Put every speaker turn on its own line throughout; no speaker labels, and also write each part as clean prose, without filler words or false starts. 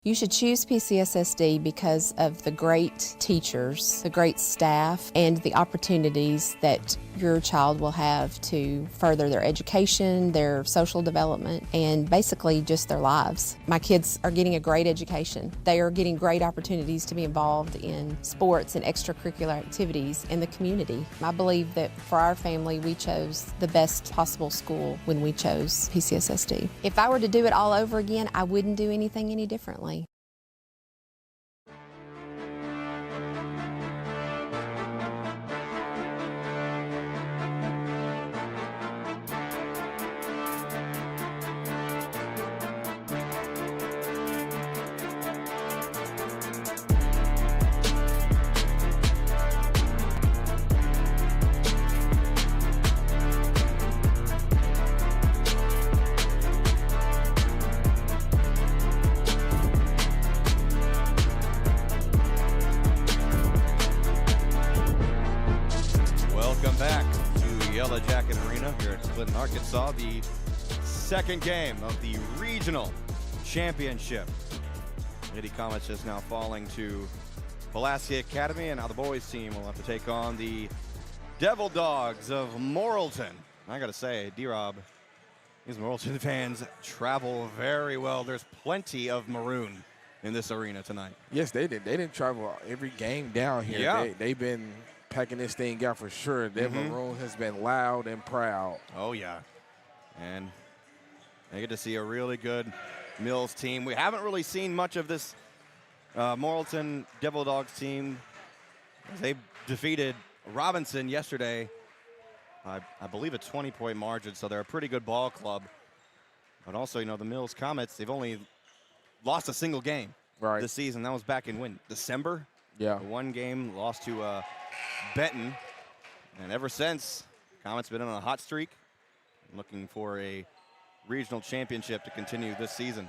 You should choose PCSSD because of the great teachers, the great staff, and the opportunities that your child will have to further their education, their social development, and basically just their lives. My kids are getting a great education. They are getting great opportunities to be involved in sports and extracurricular activities in the community. I believe that for our family, we chose the best possible school when we chose PCSSD. If I were to do it all over again, I wouldn't do anything any differently.
Arkansas, the second game of the regional championship. Lady Comets just now falling to Pulaski Academy, and now the boys team will have to take on the Devil Dogs of Morrilton. I gotta say, D-Rob, these Morrilton fans travel very well. There's plenty of maroon in this arena tonight.
Yes, they did. They didn't travel every game down here.
Yeah.
They've been packing this thing out for sure. Their maroon has been loud and proud.
Oh, yeah. And they get to see a really good Mills team. We haven't really seen much of this Morrilton Devil Dogs team. They defeated Robinson yesterday, I believe a 20-point margin, so they're a pretty good ball club. But also, you know, the Mills Comets, they've only lost a single game this season. That was back in December?
Yeah.
One game lost to Benton, and ever since, Comets been on a hot streak, looking for a regional championship to continue this season.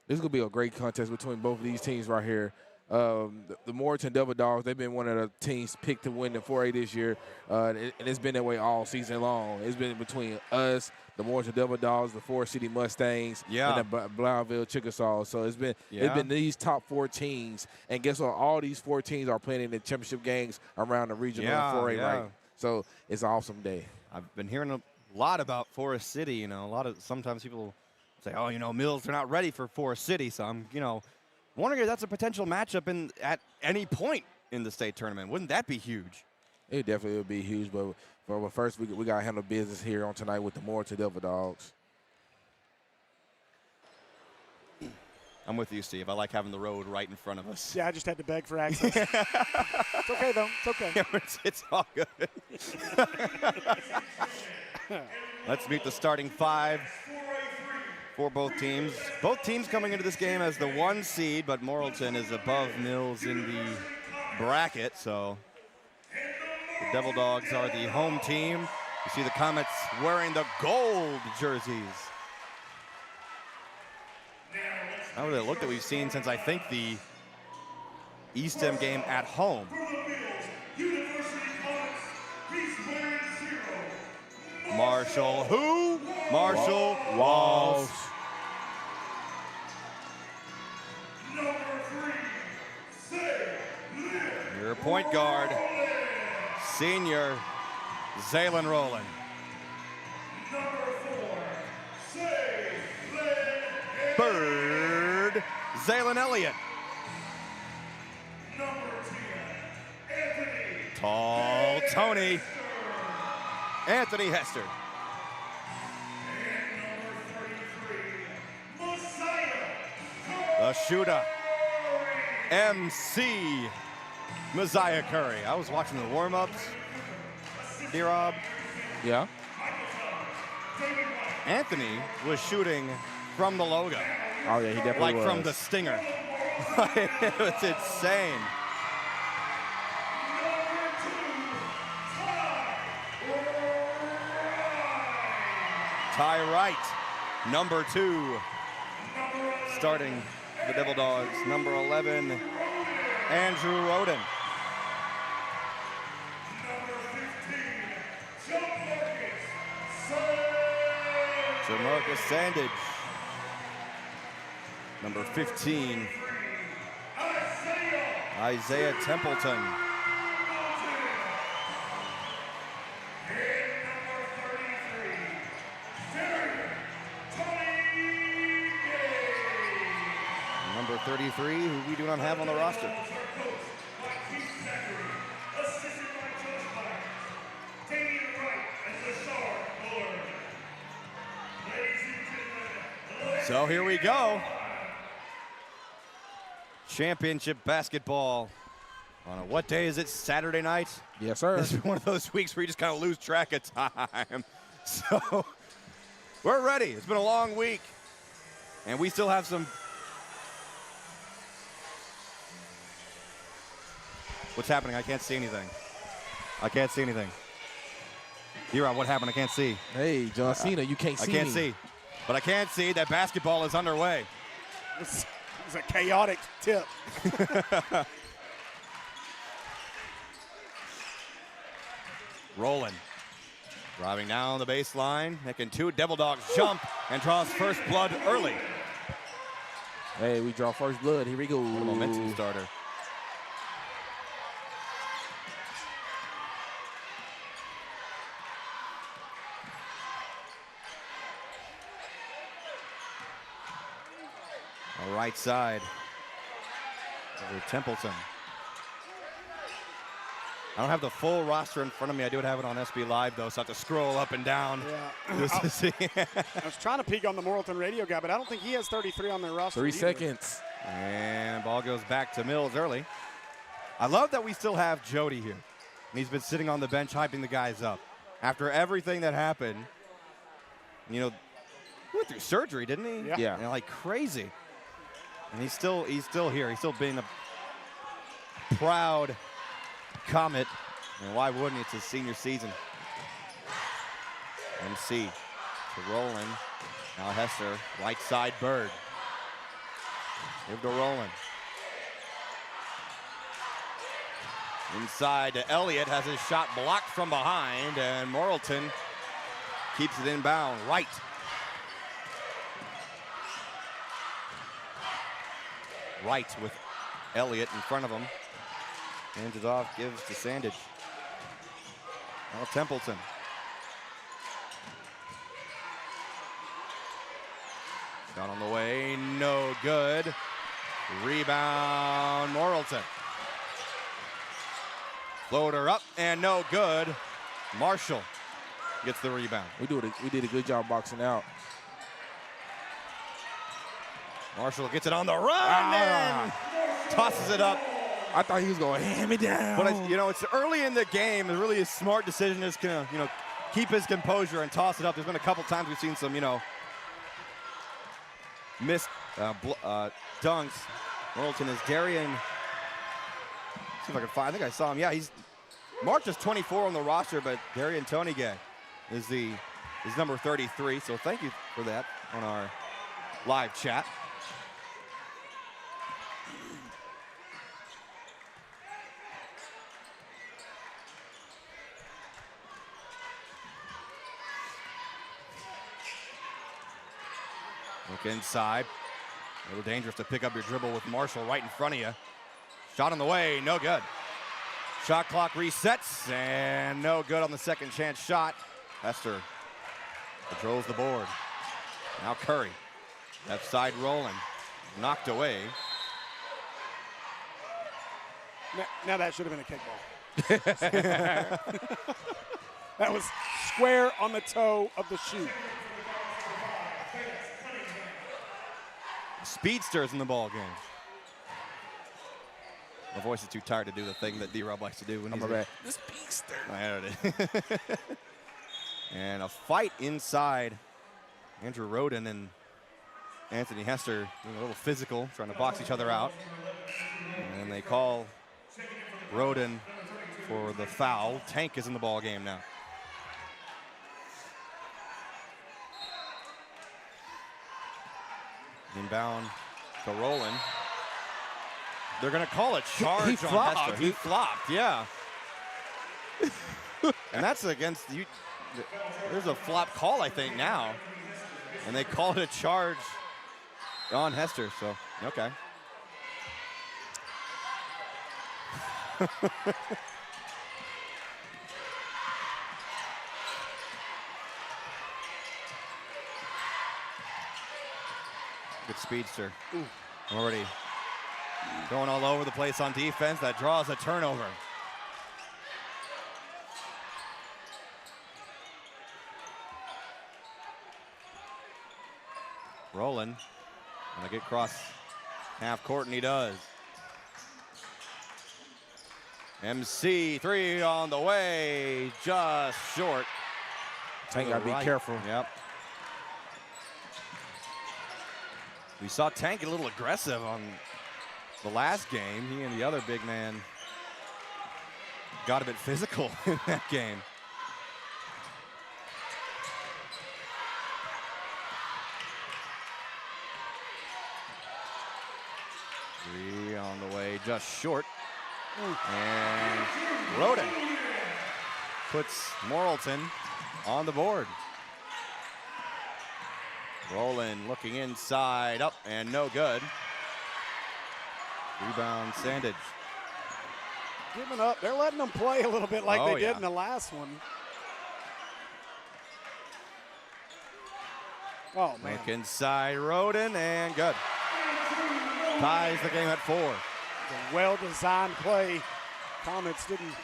This is going to be a great contest between both of these teams right here. The Morrilton Devil Dogs, they've been one of the teams picked to win the 4A this year, and it's been that way all season long. It's been between us, the Morrilton Devil Dogs, the Forest City Mustangs, and the Blauville Chickasaws. So it's been these top four teams, and guess what? All these four teams are playing in the championship games around the regional 4A, right? So it's an awesome day.
I've been hearing a lot about Forest City. You know, sometimes people say, oh, you know, Mills, they're not ready for Forest City. So I'm, you know, wondering if that's a potential matchup at any point in the state tournament. Wouldn't that be huge?
It definitely would be huge, but first we got to handle business here on tonight with the Morrilton Devil Dogs.
I'm with you, Steve. I like having the road right in front of us.
Yeah, I just had to beg for access. It's okay, though. It's okay.
Yeah, it's all good. Let's meet the starting five for both teams. Both teams coming into this game as the 1 seed, but Morrilton is above Mills in the bracket, so the Devil Dogs are the home team. You see the Comets wearing the gold jerseys. Not really a look that we've seen since, I think, the Eastham game at home. Marshall, who? Marshall Walsh. Your point guard, senior Zaylen Rowland. Bird, Zaylen Elliott. Tall Tony, Anthony Hester. The shooter, MC Messiah Curry. I was watching the warm-ups, D-Rob.
Yeah.
Anthony was shooting from the logo.
Oh, yeah, he definitely was.
Like from the stinger. It was insane. Ty Wright, number 2, starting the Devil Dogs. Number 11, Andrew Roden. to Marcus Sandage. Number 15, Isaiah Templeton. Number 33, who we do not have on the roster. So here we go. Championship basketball on a, what day is it? Saturday night?
Yes, sir.
This is one of those weeks where you just kind of lose track of time. So we're ready. It's been a long week. And we still have some. What's happening? I can't see anything. I can't see anything. D-Rob, what happened? I can't see.
Hey, John Cena, you can't see
I can't
me.
see. But I can see that basketball is underway.
It's a chaotic tip.
Rolling. Driving down the baseline, making two Devil Dogs jump and draws first blood early.
Hey, we draw first blood. Here we go.
What a momentum starter. All right side. Over Templeton. I don't have the full roster in front of me. I do have it on SB Live, though, so I have to scroll up and down just to see.
I was trying to peek on the Morrilton radio guy, but I don't think he has 33 on their roster.
3
either.
seconds.
And ball goes back to Mills early. I love that we still have Jody here. And he's been sitting on the bench hyping the guys up. After everything that happened, you know, he went through surgery, didn't he?
Yeah.
And like crazy. And he's still here. He's still being a proud Comet. And why wouldn't he? It's his senior season. MC to Roland. Now Hester, right side Bird. Give to Roland. Inside to Elliott, has his shot blocked from behind, and Morrilton keeps it inbound. Right. Right with Elliott in front of him. Hands it off, gives to Sandage. Now Templeton. Shot on the way, no good. Rebound, Morrilton. Floater up and no good. Marshall gets the rebound.
We did a good job boxing out.
Marshall gets it on the run and tosses it up.
I thought he was going to hand me down.
But you know, it's early in the game. It's really a smart decision is to, you know, keep his composure and toss it up. There's been a couple times we've seen some, you know, missed dunks. Morrilton is Darian. See if I can find. I think I saw him. Yeah, he's marked as 24 on the roster, but Darian Tonigay is number 33. So thank you for that on our live chat. Look inside. A little dangerous to pick up your dribble with Marshall right in front of you. Shot on the way, no good. Shot clock resets, and no good on the second chance shot. Hester controls the board. Now Curry. Left side rolling. Knocked away.
Now that should have been a kickball. That was square on the toe of the shoe.
Speedsters in the ball game. My voice is too tired to do the thing that D-Rob likes to do when he's
back.
The speedster. There it is. And a fight inside. Andrew Roden and Anthony Hester being a little physical, trying to box each other out. And they call Roden for the foul. Tank is in the ball game now. Inbound to Roland. They're going to call a charge
He
on
flopped.
Hester. He flopped, yeah. And that's against you. There's a flop call, I think, now. And they called a charge on Hester, so okay. Good speedster.
Ooh.
Already going all over the place on defense. That draws a turnover. Rolling. Gonna get across half court, and he does. MC, 3 on the way, just short.
Tank gotta be careful.
Yep. We saw Tank get a little aggressive on the last game. He and the other big man got a bit physical in that game. Three on the way, just short. And Roden puts Morrilton on the board. Rolling, looking inside, up and no good. Rebound, Sandage.
Giving up. They're letting them play a little bit like they
yeah.
did in the last one. Oh, man.
Look inside, Roden, and good. Ties the game at 4.
A well-designed play. Comets didn't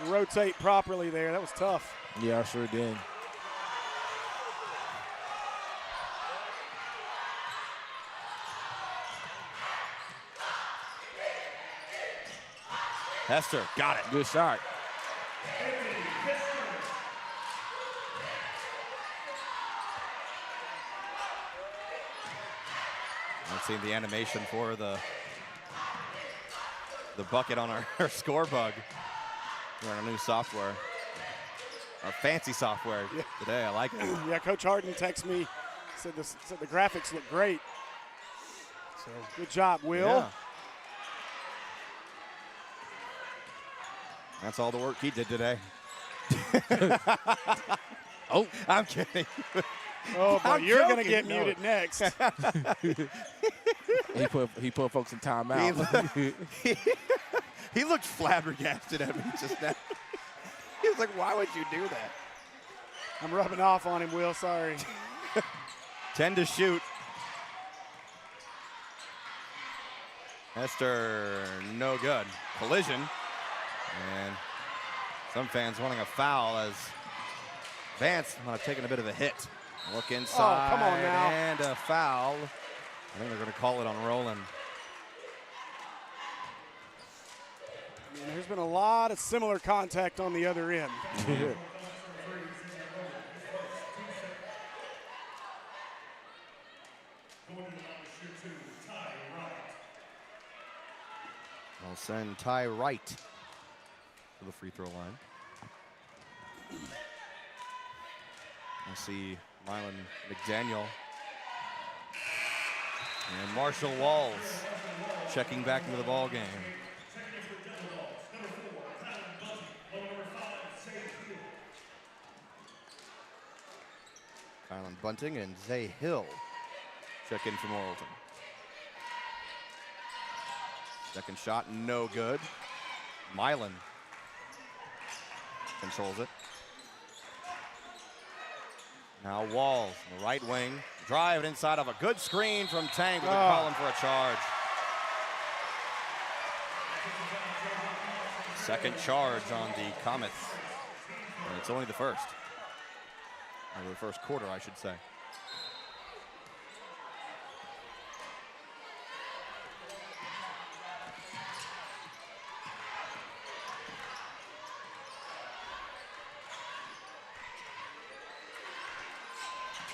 rotate properly there. That was tough.
Yeah, I sure did.
Hester, got it.
Good shot.
I've seen the animation for the bucket on our score bug. We're on our new software. Our fancy software today. I like it.
Yeah, Coach Harden texted me, said the graphics look great. So good job, Will.
Yeah. That's all the work he did today.
Oh,
I'm kidding.
Oh, but
I'm
you're going to
joking.
get
No.
muted next.
he put folks in timeout.
He looked flabbergasted at me just now. He was like, why would you do that?
I'm rubbing off on him, Will. Sorry.
10 to shoot. Hester, no good. Collision. And some fans wanting a foul as Vance might have taken a bit of a hit. Look inside.
Oh, come on now.
And a foul. I think they're going to call it on Roland.
I mean, there's been a lot of similar contact on the other end.
I'll send Ty Wright to the free throw line. We'll see Mylan McDaniel and Marshall Walls checking back into the ball game. Kylan Bunting and Zay Hill check in for Morrilton. Second shot, no good. Mylan controls it. Now Walls, the right wing, drive it inside of a good screen from Tang, but they're calling for a charge. Second charge on the Comets. And it's only the first. Or the first quarter, I should say.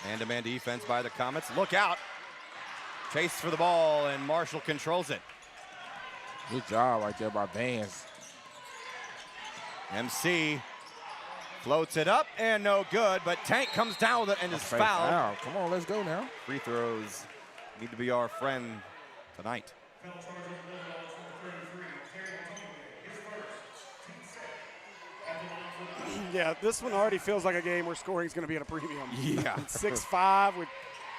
Man-to-man defense by the Comets. Look out. Chase for the ball, and Marshall controls it.
Good job right there by Vance.
MC floats it up, and no good, but Tank comes down with it and is fouled.
Foul. Come on, let's go now.
Free throws need to be our friend tonight.
Yeah, this one already feels like a game where scoring is going to be at a premium.
Yeah.
It's 6-5 with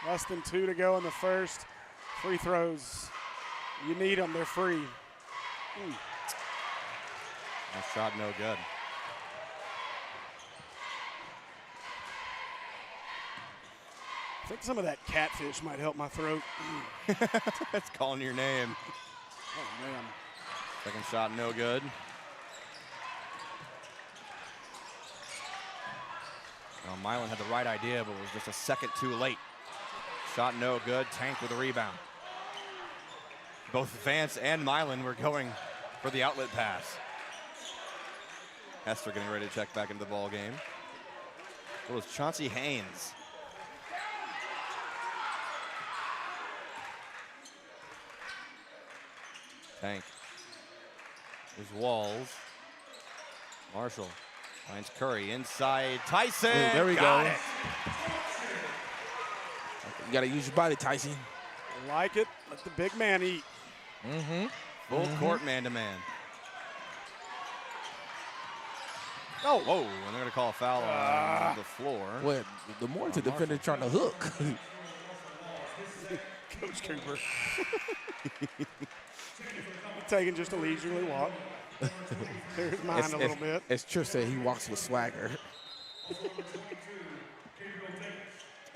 less than 2 to go in the first. Free throws, you need them. They're free.
That shot no good.
I think some of that catfish might help my throat.
It's calling your name.
Oh, man.
Second shot no good. Well, Milan had the right idea, but was just a second too late. Shot no good. Tank with a rebound. Both Vance and Milan were going for the outlet pass. Hester getting ready to check back into the ball game. It was Chauncey Haynes. Tank. There's Walls. Marshall finds Curry inside. Tyson.
Ooh, there we
Got
go.
it.
You got to use your body, Tyson.
I like it. Let the big man eat.
Full court man-to-man. Oh, whoa, and they're going to call a foul on the floor.
Well, the Morrilton defender trying to hook.
Coach Cooper. Taking just a leisurely walk. Clear his mind a little bit.
As Trish said, he walks with swagger.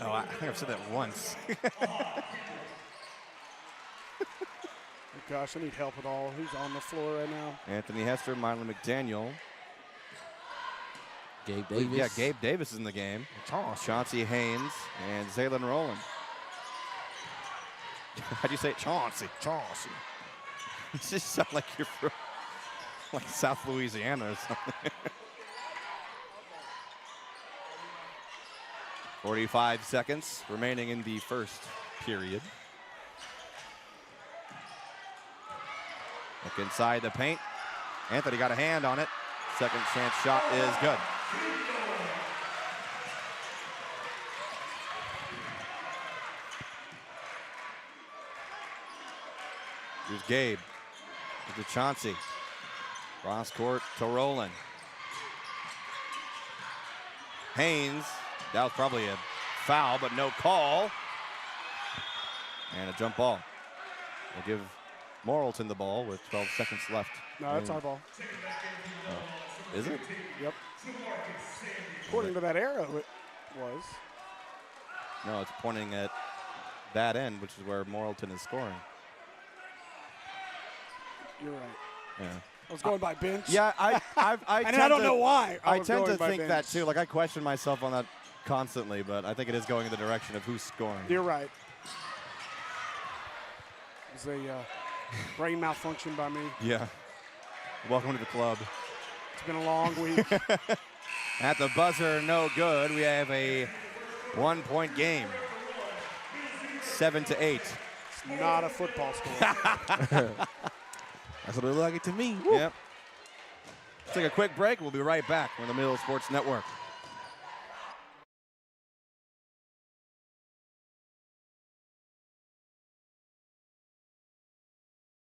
Oh, I think I've said that once.
Oh gosh, I need help with all. Who's on the floor right now?
Anthony Hester, Milan McDaniel.
Gabe Davis.
Yeah, Gabe Davis is in the game. Chauncey Haynes and Zaylin Rowland. How'd you say it? Chauncey.
Chauncey.
You just sound like you're from like South Louisiana or something. 45 seconds remaining in the first period. Look inside the paint. Anthony got a hand on it. Second chance shot is good. Here's Gabe. To Chauncey. Cross court to Rowland. Haynes. That was probably a foul, but no call. And a jump ball. We'll give Morrilton the ball with 12 seconds left.
No, that's our ball.
Is it?
Yep. According to that arrow, it was.
No, it's pointing at that end, which is where Morrilton is scoring.
You're right.
Yeah.
I was going by bench.
Yeah, I
and I don't know why.
I tend to
by
think
bench.
that too. Like I question myself on that constantly, but I think it is going in the direction of who's scoring.
You're right. It was a brain malfunction by me.
Yeah. Welcome to the club.
It's been a long week.
At the buzzer, no good. We have a 1-point game. 7-8.
It's not a football score.
That's what it looked like it to me.
Yep. Let's take a quick break. We'll be right back on the Middle Sports Network.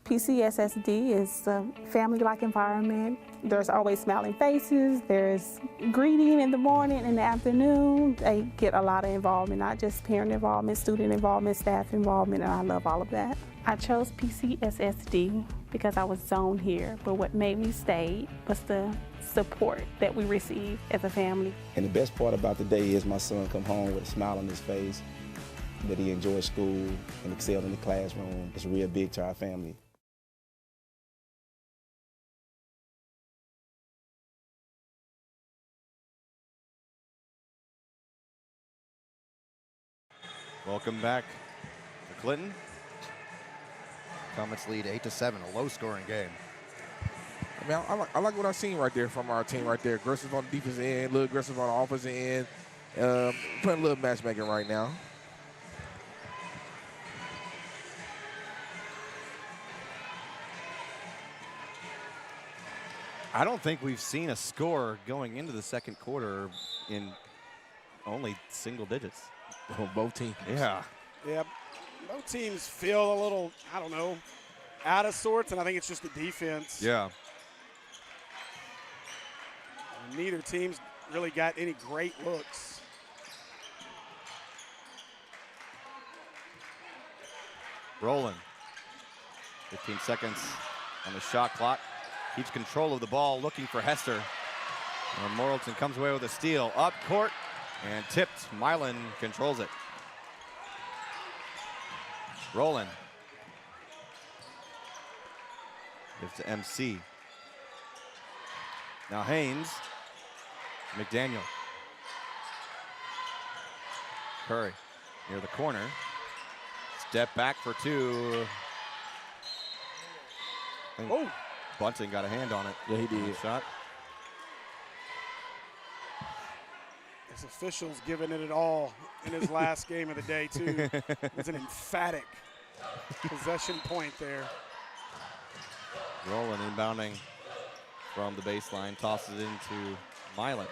PCSSD is a family-like environment. There's always smiling faces. There's greeting in the morning and the afternoon. They get a lot of involvement, not just parent involvement, student involvement, staff involvement, and I love all of that. I chose PCSSD because I was zoned here, but what made me stay was the support that we receive as a family.
And the best part about the day is my son come home with a smile on his face, that he enjoys school and excelled in the classroom. It's real big to our family.
Welcome back to Clinton. Comets lead 8-7, a low-scoring game.
I mean, I like what I've seen right there from our team right there. Aggressive on the defensive end, a little aggressive on the offensive end. Playing a little matchmaking right now.
I don't think we've seen a score going into the second quarter in only single digits.
On both teams.
Yeah.
Yeah, both teams feel a little, I don't know, out of sorts, and I think it's just the defense.
Yeah.
And neither team's really got any great looks.
Rowland. 15 seconds on the shot clock. Keeps control of the ball, looking for Hester. And Morrilton comes away with a steal. Up court and tipped. Milan controls it. Rowland. Gives to MC. Now Haynes. McDaniel. Curry near the corner. Step back for two.
Oh,
Bunting got a hand on it.
Yeah, he did.
Shot.
his officials giving it all in his last game of the day, too. It was an emphatic possession point there.
Rowland inbounding from the baseline, tosses it into Milan.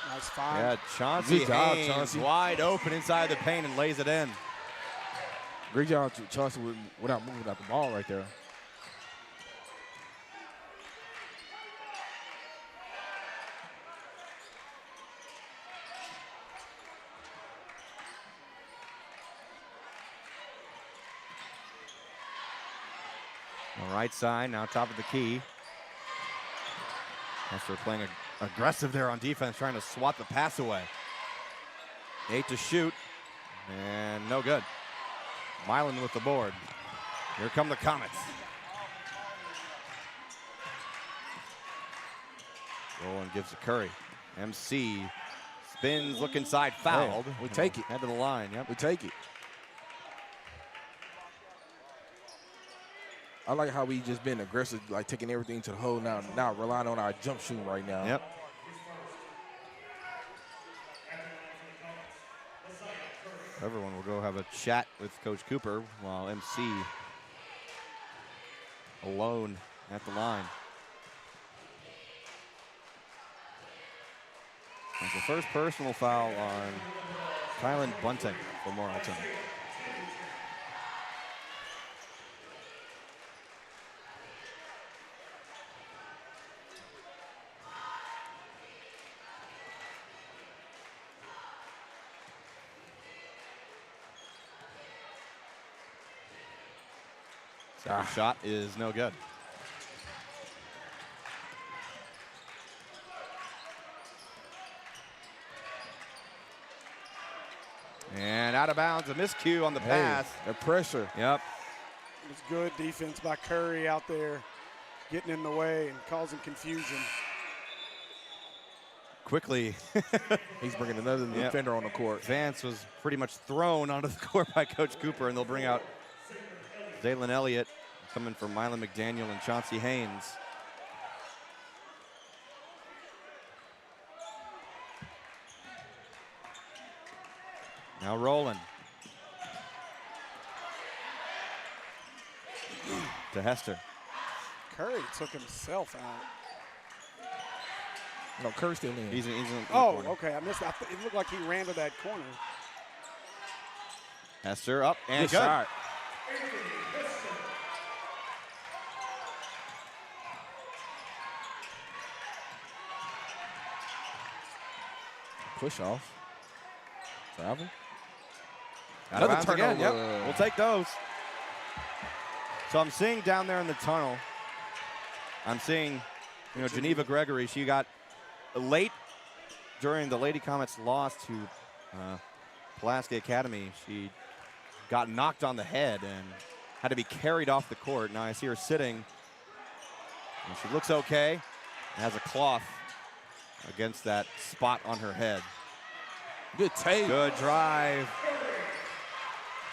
Nice find.
Yeah, Chauncey
Good job,
Haynes
Chauncey.
wide open inside the paint and lays it in.
Great job, Chauncey, without moving out the ball right there.
On the right side, now top of the key. Hester playing aggressive there on defense, trying to swat the pass away. 8 to shoot, and no good. Milan with the board. Here come the Comets. Rowland gives to Curry. MC spins, look inside, fouled.
We take it.
Head to the line, yep.
We take it. I like how we just been aggressive, like taking everything to the hole now relying on our jump shooting right now.
Yep. Everyone will go have a chat with Coach Cooper while MC alone at the line. That's the first personal foul on Kylan Bunting for Morrilton. Second shot is no good. And out of bounds, a miscue on the pass.
The pressure.
Yep.
It was good defense by Curry out there, getting in the way and causing confusion.
Quickly,
He's bringing another defender on the court.
Vance was pretty much thrown onto the court by Coach Cooper, and they'll bring out Zaylin Elliott coming from Milan McDaniel and Chauncey Haynes. Now Rowland. To Hester.
Curry took himself out.
No, Curry's still in.
He's in the
Oh,
corner.
okay, I missed that. It looked like he ran to that corner.
Hester up and
Good shot. Push off. Travel.
Out of
Another
bounds again. Yep.
turnover.
We'll take those. So I'm seeing down there in the tunnel, I'm seeing, Geneva Gregory. She got late during the Lady Comets loss to Pulaski Academy. She got knocked on the head and had to be carried off the court. Now I see her sitting, and she looks okay. And has a cloth against that spot on her head.
Good tape.
Good drive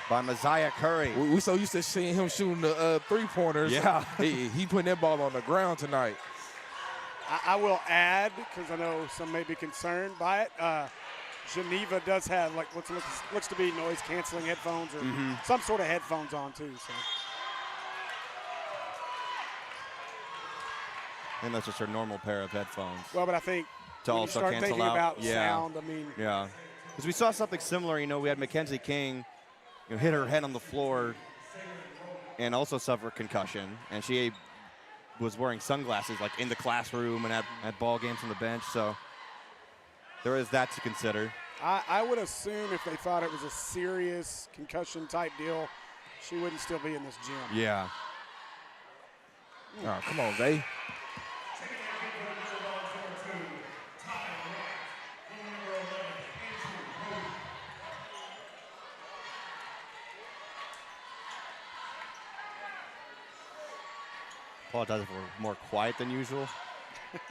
by Messiah Curry.
We so used to seeing him shooting the three-pointers.
Yeah.
he putting that ball on the ground tonight.
I will add, because I know some may be concerned by it, Geneva does have like what looks to be noise-canceling headphones or some sort of headphones on too. So.
And that's just her normal pair of headphones.
Well, but I think
To
when you
also
start
cancel
thinking
out.
about
Yeah.
sound, I mean,
Yeah. Because we saw something similar. We had Mackenzie King hit her head on the floor and also suffered concussion, and she was wearing sunglasses like in the classroom and at ball games on the bench. So there is that to consider.
I would assume if they thought it was a serious concussion type deal, she wouldn't still be in this gym.
Yeah.
Oh, come on, Zay.
Apologize if we're more quiet than usual.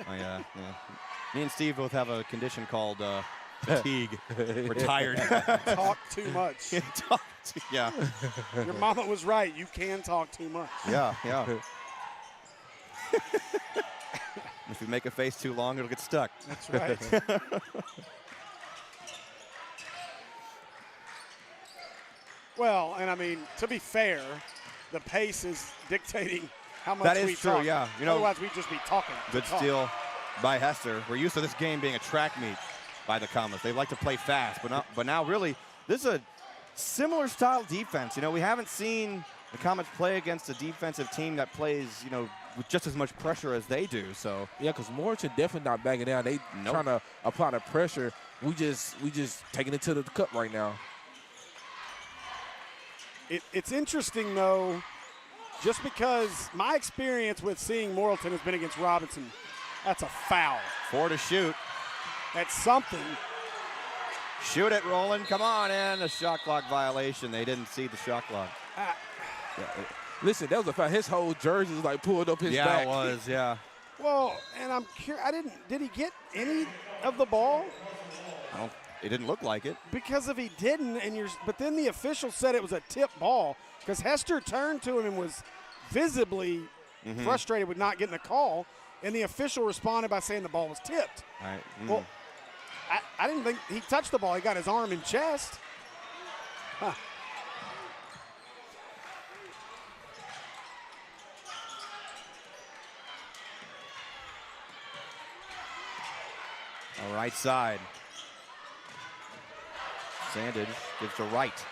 Oh, yeah. Me and Steve both have a condition called fatigue. We're tired.
Talk too much.
Yeah.
Your mama was right. You can talk too much.
Yeah. If you make a face too long, it'll get stuck.
That's right. Well, and I mean, to be fair, the pace is dictating how much
That is
we
true,
talk.
yeah. You know,
otherwise, we'd just be talking.
Good steal by Hester. We're used to this game being a track meet by the Comets. They like to play fast, but now really, this is a similar style defense. You know, we haven't seen the Comets play against a defensive team that plays, you know, with just as much pressure as they do. So
yeah, because Morrilton definitely not backing down. They trying to apply the pressure. We just taking it to the cup right now.
It's interesting though, just because my experience with seeing Morrilton has been against Robinson. That's a foul.
4 to shoot.
That's something.
Shoot it, Roland. Come on in. A shot clock violation. They didn't see the shot clock.
Listen, that was a foul. His whole jersey was like pulled up his back.
Yeah, it was. Yeah.
Well, and I'm curious. Did he get any of the ball?
It didn't look like it.
Because if he didn't, but then the official said it was a tip ball because Hester turned to him and was visibly frustrated with not getting the call, and the official responded by saying the ball was tipped.
All right.
Well, I didn't think he touched the ball. He got his arm and chest. Huh.
All right side. Sandage gives to right.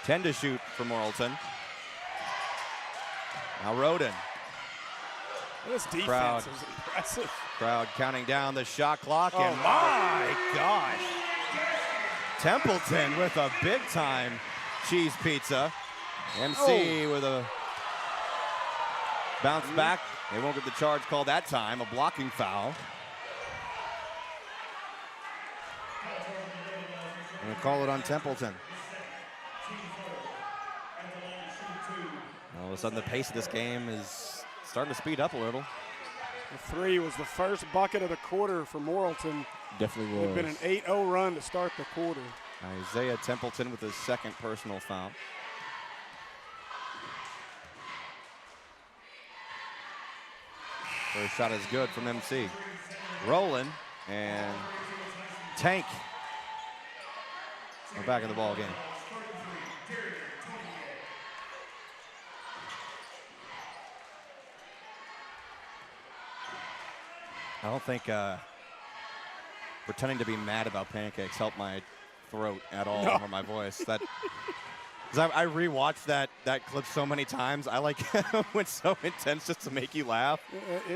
10 to shoot for Morrilton. Now Roden.
This defense is impressive.
Crowd counting down the shot clock, and my gosh. Templeton with a big-time cheese pizza. MC with a bounce back. They won't get the charge called that time, a blocking foul. Going to call it on Templeton. All of a sudden, the pace of this game is starting to speed up a little.
The 3 was the first bucket of the quarter for Morrilton.
Definitely was.
It had been an 8-0 run to start the quarter.
Isaiah Templeton with his second personal foul. First shot is good from MC. Rolling and Tank. We're back in the ball game. I don't think pretending to be mad about pancakes helped my throat at all or my voice. That because I rewatched that clip so many times. I like when it's so intense just to make you laugh.
It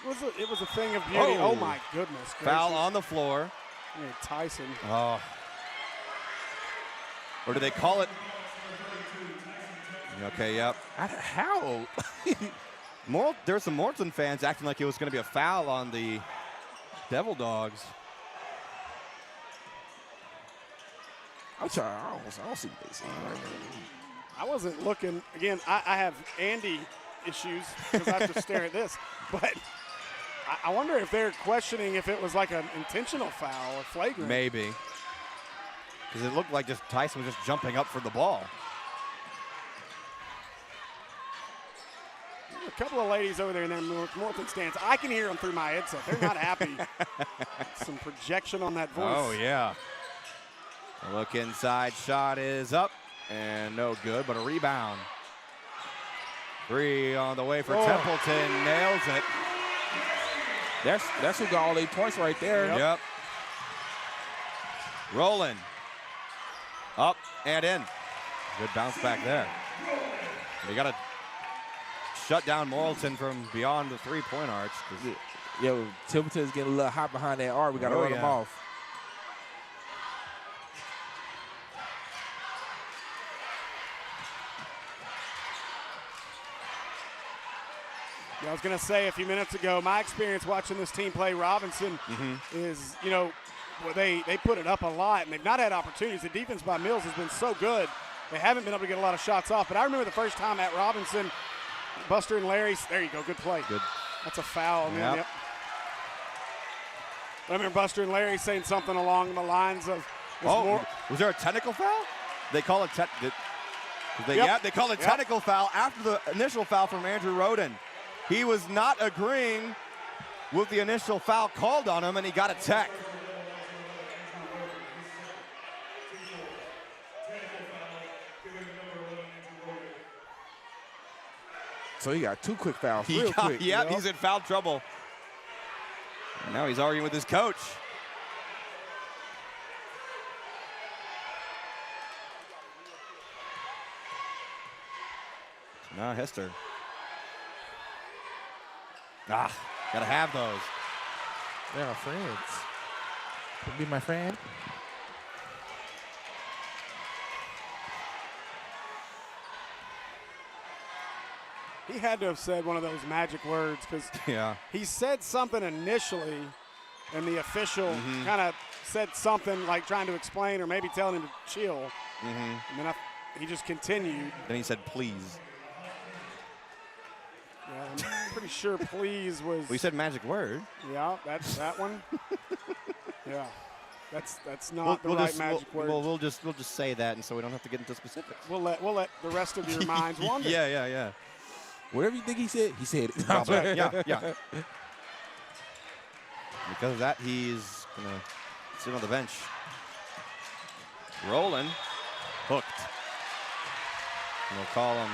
was a thing of beauty. Oh my goodness!
Foul
gracious.
on the floor.
Yeah, Tyson.
Oh. Or do they call it? Okay, yep.
How?
There were some Morrilton fans acting like it was going to be a foul on the Devil Dogs.
I don't see what they see.
I wasn't looking. Again, I have Andy issues because I have to stare at this. But I wonder if they're questioning if it was like an intentional foul or flagrant.
Maybe. Because it looked like just Tyson was just jumping up for the ball.
A couple of ladies over there in their Morrilton stands. I can hear them through my headset. They're not happy. Some projection on that voice.
Oh, yeah. A look inside. Shot is up and no good, but a rebound. 3 on the way for Templeton. Nails it.
That's who got all 8 points right there.
Yep. Rolling. Up and in. Good bounce back there. They got to shut down Morrilton from beyond the three-point arch.
Yeah, Templeton's getting a little hot behind that arc. We got to run him off.
Yeah, I was going to say a few minutes ago, my experience watching this team play Robinson is, you know, well, they put it up a lot, and they've not had opportunities. The defense by Mills has been so good. They haven't been able to get a lot of shots off. But I remember the first time at Robinson, Buster and Larry, there you go, good play.
Good.
That's a foul, man. Yep. I remember Buster and Larry saying something along the lines of,
was there a technical foul? They call it they call it technical foul after the initial foul from Andrew Roden. He was not agreeing with the initial foul called on him, and he got a tech.
So he got 2 quick fouls
He's in foul trouble. And now he's arguing with his coach. Now Hester. Gotta have those.
They're our friends. Can you be my friend?
he had to have said one of those magic words because he said something initially, and the official kind of said something like trying to explain or maybe telling him to chill. And then he just continued.
Then he said, please.
Yeah, I'm pretty sure please was.
Well, you said magic word.
Yeah, that's that one. Yeah. That's not the right magic word.
We'll just say that, and so we don't have to get into specifics.
We'll let the rest of your minds wander.
Yeah. Whatever you think he said it.
Yeah. Because of that, he's gonna sit on the bench. Rolling, hooked. And we'll call him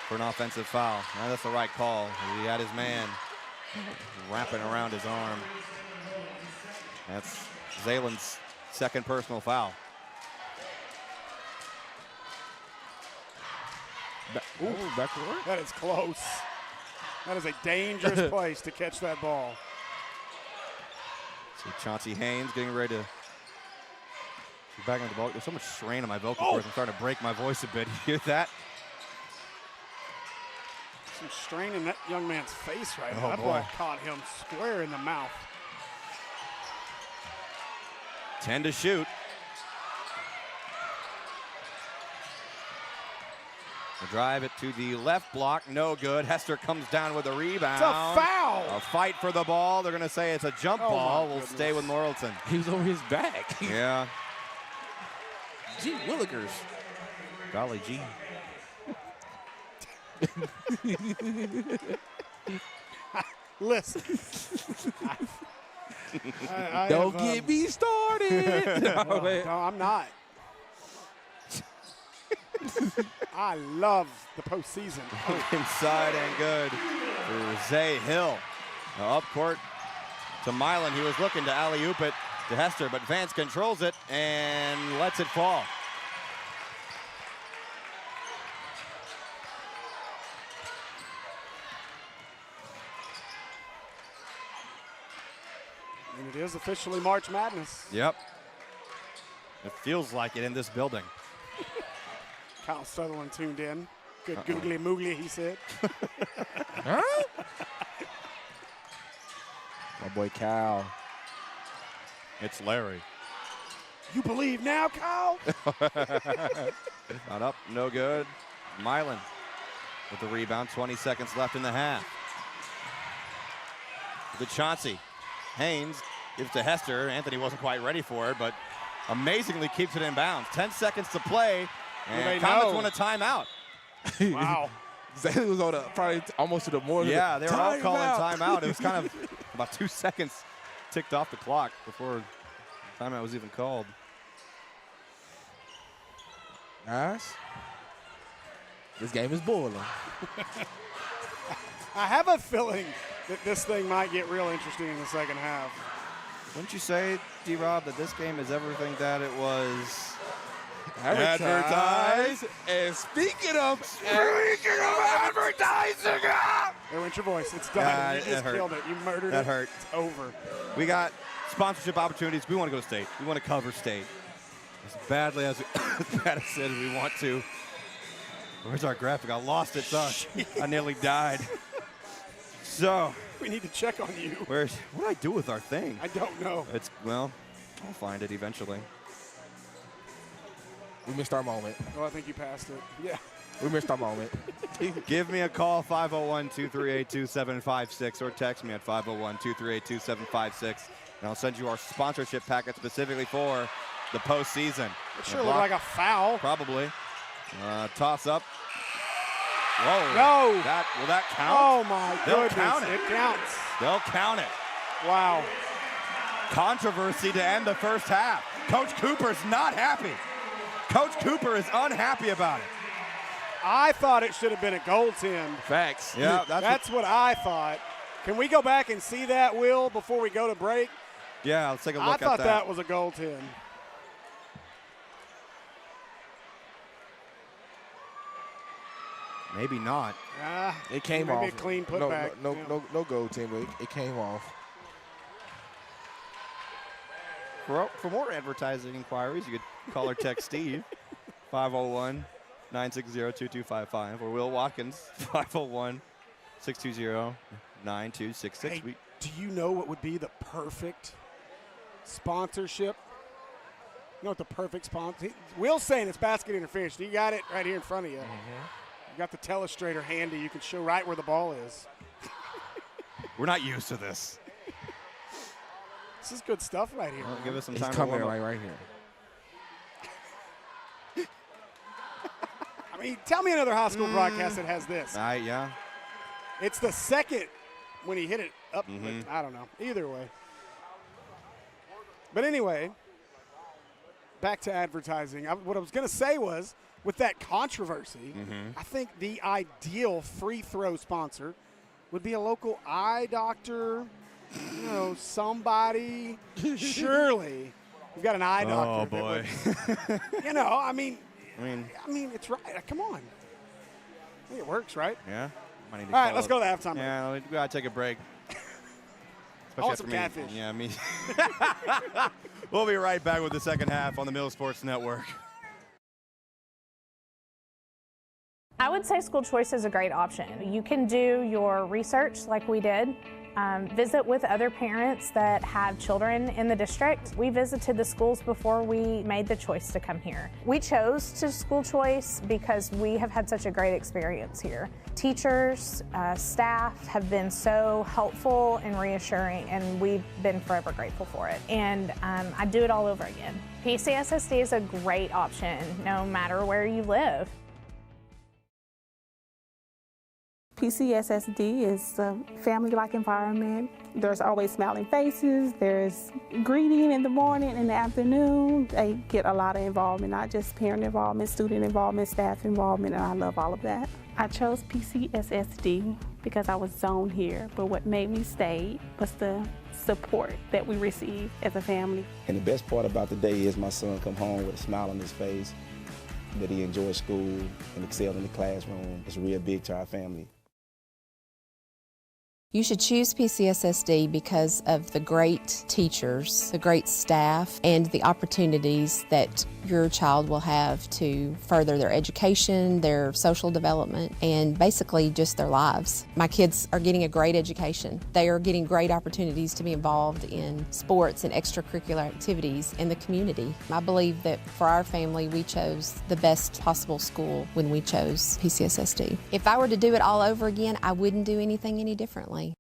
for an offensive foul. Now that's the right call. He had his man wrapping around his arm. That's Zalen's second personal foul.
Backward.
That is close. That is a dangerous place to catch that ball.
See Chauncey Haynes getting ready to back on the ball. There's so much strain on my vocal cords. I'm starting to break my voice a bit. You hear that?
Some strain in that young man's face right now. That
boy.
ball caught him square in the mouth.
10 to shoot. The drive it to the left block, no good. Hester comes down with a rebound.
It's a foul.
A fight for the ball. They're going to say it's a jump ball. We'll stay with Morrilton.
He was over his back.
Yeah.
Gee Willikers.
Golly gee.
Listen.
Don't get me started.
No, I'm not. I love the postseason.
Inside and good for Zay Hill. Now up court to Milan. He was looking to alley-oop it to Hester, but Vance controls it and lets it fall.
And it is officially March Madness.
Yep. It feels like it in this building.
Kyle Sutherland tuned in. Good googly moogly, he said.
Huh? My boy Kyle.
It's Larry.
You believe now, Kyle?
Not up, no good. Milan with the rebound, 20 seconds left in the half. The Chauncey. Haynes gives to Hester. Anthony wasn't quite ready for it, but amazingly keeps it in bounds. 10 seconds to play, and Comets want a timeout.
Wow.
Zay was on probably almost to the morning.
Yeah, they were all calling timeout. It was kind of about 2 seconds ticked off the clock before timeout was even called.
Guys, this game is boiling.
I have a feeling that this thing might get real interesting in the second half.
Wouldn't you say, D-Rob, that this game is everything that it was
Advertise. And speaking of advertising,
There went your voice. It's done. You just killed it. You murdered it.
That hurt.
It's over.
We got sponsorship opportunities. We want to go to state. We want to cover state as badly as bad as we want to. Where's our graphic? I lost it, son. I nearly died. So
we need to check on you.
What do I do with our thing?
I don't know.
Well, I'll find it eventually.
we missed our moment.
Oh, I think you passed it. Yeah.
We missed our moment.
Give me a call, 501-238-2756, or text me at 501-238-2756, and I'll send you our sponsorship packet specifically for the postseason.
It sure looked like a foul.
Probably. Toss up. Whoa.
No.
Will that count?
Oh, my
They'll
goodness.
count it.
It counts.
They'll count it.
Wow.
Controversy to end the first half. Coach Cooper's not happy. Coach Cooper is unhappy about it.
I thought it should have been a goaltend.
Facts.
Yeah,
That's what I thought. Can we go back and see that, Will, before we go to break?
Yeah, let's take a look at that.
I thought that was a goaltend.
Maybe not.
It came
maybe
off.
Maybe a clean putback.
No goal team, but it came off.
For more advertising inquiries, you could call or text Steve, 501-960-2255, or Will Watkins, 501-620-9266.
Hey, do you know what would be the perfect sponsorship? You know what the perfect sponsor? Will's saying it's basket interference. You got it right here in front of you. You got the telestrator handy. You can show right where the ball is.
We're not used to this.
This is good stuff right here.
Well, give us some
It's
time to
coming
warm up.
right here.
I mean, tell me another high school broadcast that has this.
Yeah.
It's the second when he hit it up.
Mm-hmm.
But I don't know. Either way. But anyway, back to advertising. What I was going to say was, with that controversy, I think the ideal free throw sponsor would be a local eye doctor, somebody. Surely we've got an eye doctor.
Oh, boy.
I mean, it's right. Come on. I think it works, right?
Yeah. All
right, let's go to the halftime break.
Yeah, we got to take a break.
I want some catfish.
Yeah, me. We'll be right back with the second half on the Mill Sports Network.
I would say school choice is a great option. You can do your research like we did, visit with other parents that have children in the district. We visited the schools before we made the choice to come here. We chose to school choice because we have had such a great experience here. Teachers, staff have been so helpful and reassuring, and we've been forever grateful for it. And I'd do it all over again. PCSSD is a great option no matter where you live.
PCSSD is a family-like environment. There's always smiling faces. There's greeting in the morning and the afternoon. They get a lot of involvement, not just parent involvement, student involvement, staff involvement, and I love all of that. I chose PCSSD because I was zoned here, but what made me stay was the support that we receive as a family.
And the best part about the day is my son come home with a smile on his face, that he enjoyed school and excelled in the classroom. It's real big to our family.
You should choose PCSSD because of the great teachers, the great staff, and the opportunities that your child will have to further their education, their social development, and basically just their lives. My kids are getting a great education. They are getting great opportunities to be involved in sports and extracurricular activities in the community. I believe that for our family, we chose the best possible school when we chose PCSSD. If I were to do it all over again, I wouldn't do anything any differently.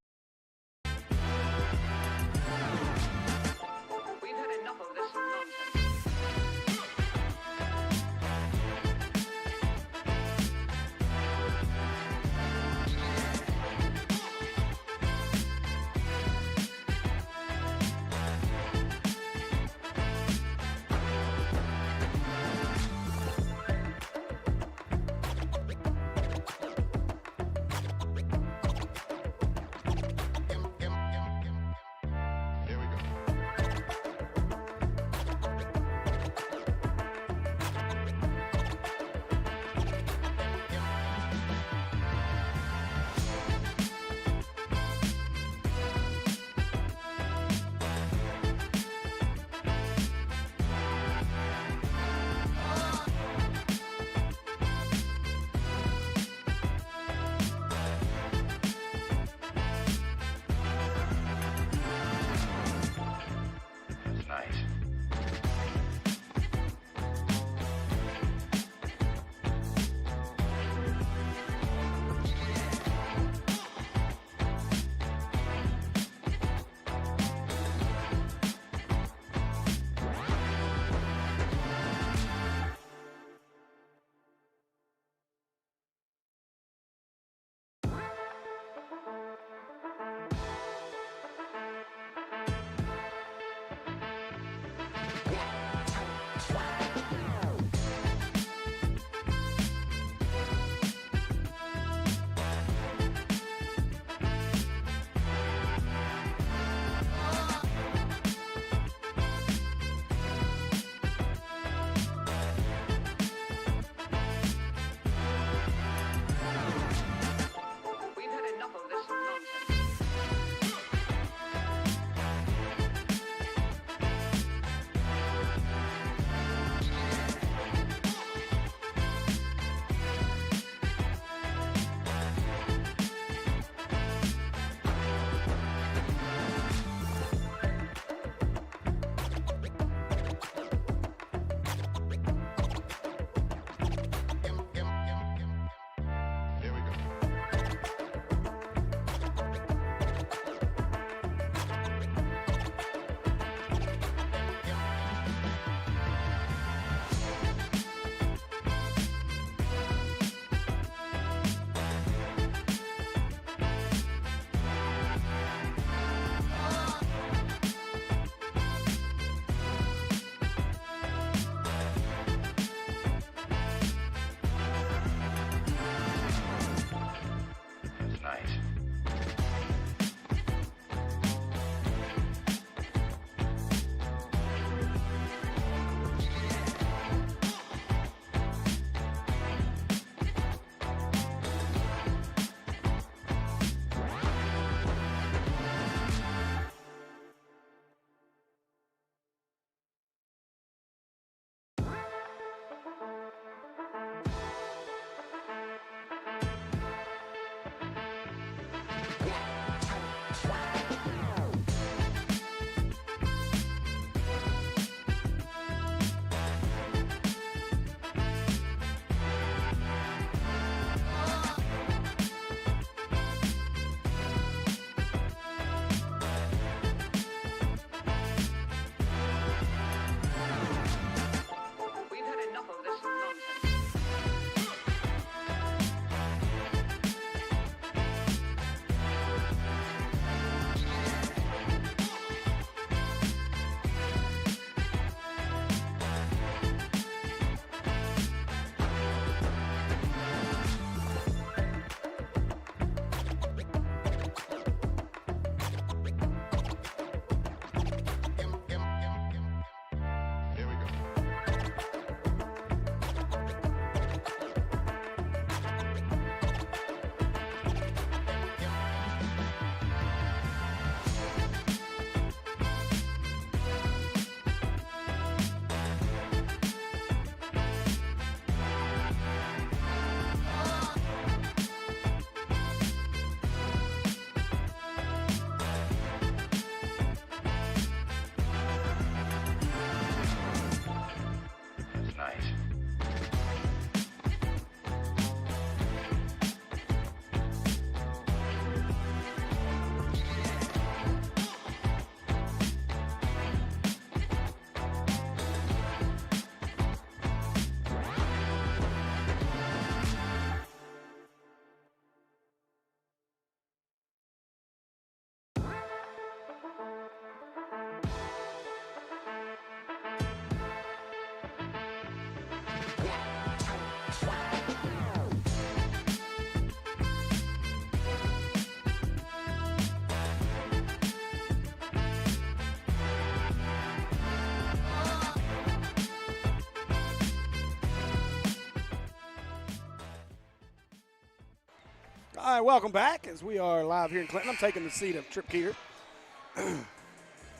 All right, welcome back as we are live here in Clinton. I'm taking the seat of Trip Keeter.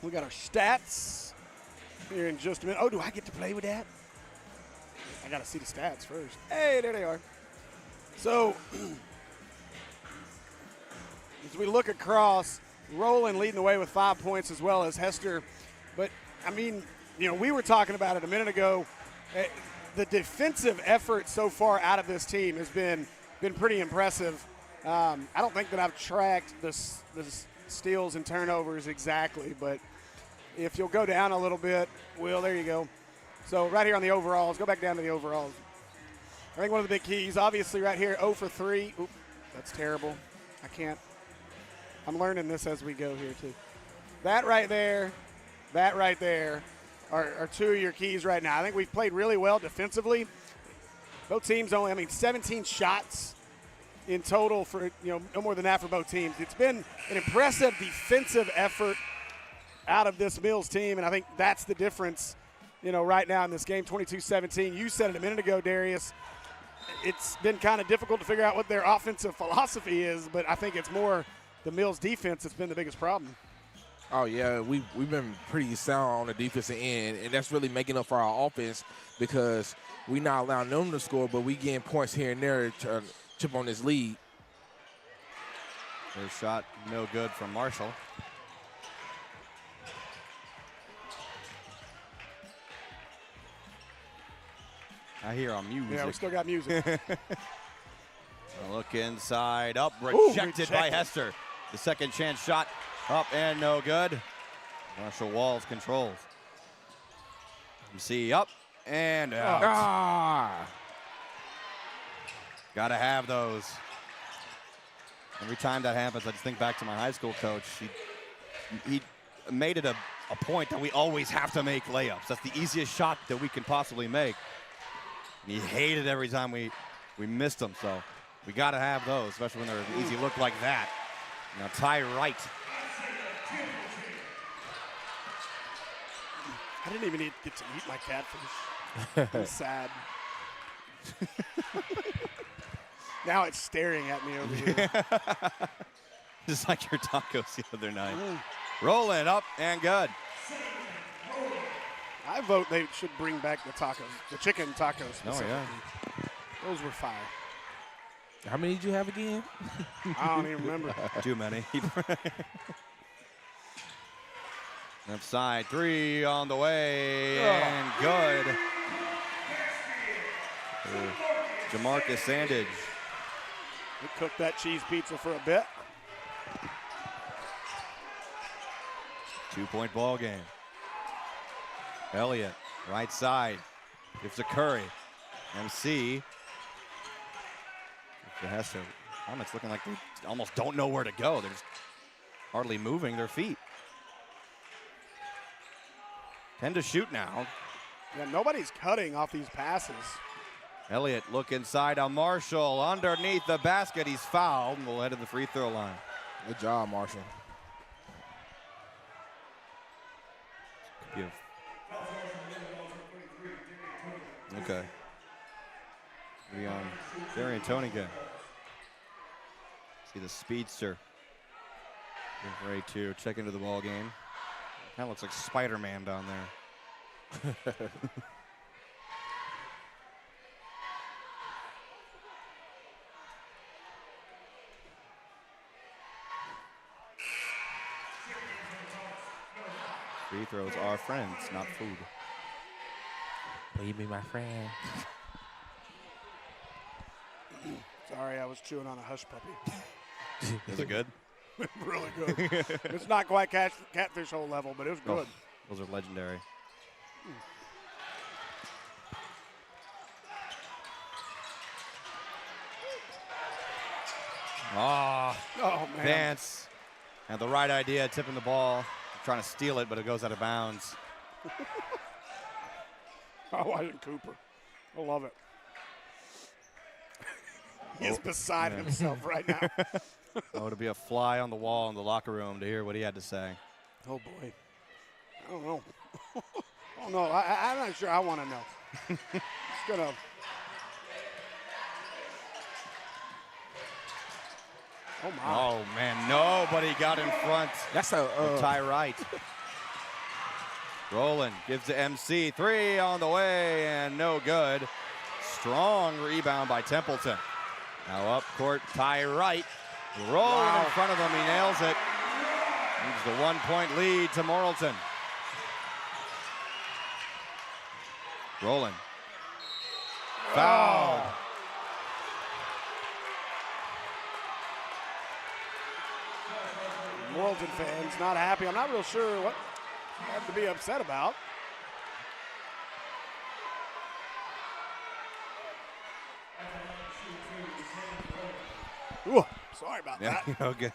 We got our stats here in just a minute. Oh, do I get to play with that? I got to see the stats first. Hey, there they are. So, as we look across, Roland leading the way with 5 points as well as Hester. But, I mean, you know, we were talking about it a minute ago. The defensive effort so far out of this team has been pretty impressive. I don't think that I've tracked the steals and turnovers exactly, but if you'll go down a little bit, Will, there you go. So right here on the overalls, go back down to the overalls. I think one of the big keys, obviously right here, 0 for 3. Oop, that's terrible. I can't. I'm learning this as we go here too. That right there are two of your keys right now. I think we've played really well defensively. Both teams only, 17 shots in total for, no more than that for both teams. It's been an impressive defensive effort out of this Mills team, and I think that's the difference, right now in this game, 22-17. You said it a minute ago, Darius. It's been kind of difficult to figure out what their offensive philosophy is, but I think it's more the Mills defense that's been the biggest problem.
Oh, yeah, we've been pretty sound on the defensive end, and that's really making up for our offense because we not allowing them to score, but we getting points here and there to chip on this lead.
Their shot no good from Marshall. I hear our music.
Yeah, we still got music.
A look inside, up, rejected by Hester. The second chance shot, up and no good. Marshall Walls controls. MC up and out. Gotta have those. Every time that happens, I just think back to my high school coach. He made it a point that we always have to make layups. That's the easiest shot that we can possibly make. And he hated every time we missed them, so we gotta have those, especially when they're an easy look like that. Now Ty Wright.
I didn't even get to eat my catfish. I'm sad. Now it's staring at me over here.
Just like your tacos the other night. Rolling up and good.
I vote they should bring back the tacos, the chicken tacos specifically.
Oh, yeah.
Those were fire.
How many did you have again?
I don't even remember.
Too many. Left side, 3 on the way, and good. Jamarcus Sandage.
We cooked that cheese pizza for a bit.
2-point ball game. Elliott, right side, gives to Curry. MC. To Hester. It's looking like they almost don't know where to go. They're just hardly moving their feet. 10 to shoot now.
Yeah, nobody's cutting off these passes.
Elliott look inside on Marshall. Underneath the basket, he's fouled and will head to the free throw line.
Good job, Marshall.
Okay. We on Darian Toniga. See the speedster. Get ready to check into the ball game. Kind of looks like Spider-Man down there. Free throws are friends, not food.
Will you be my friend?
Sorry, I was chewing on a hush puppy.
Is it good?
Really good. It's not quite catfish hole level, but it was good.
Oh, those are legendary. Oh,
man.
Vance had the right idea, tipping the ball, trying to steal it, but it goes out of bounds.
Oh, Washington Cooper. I love it. He's beside himself right now.
Oh, to be a fly on the wall in the locker room to hear what he had to say.
Oh, boy. I don't know. Oh, no, I'm not sure I want to know. It's going to. Oh, my.
Oh, man, nobody got in front.
That's a
Ty Wright. Rowland gives to MC. 3 on the way, and no good. Strong rebound by Templeton. Now up court, Ty Wright. Rolling in front of him, he nails it. Gives the 1-point lead to Morrilton. Rowland. Foul.
Morrilton fans not happy. I'm not real sure what they have to be upset about. Ooh, sorry about that.
Okay.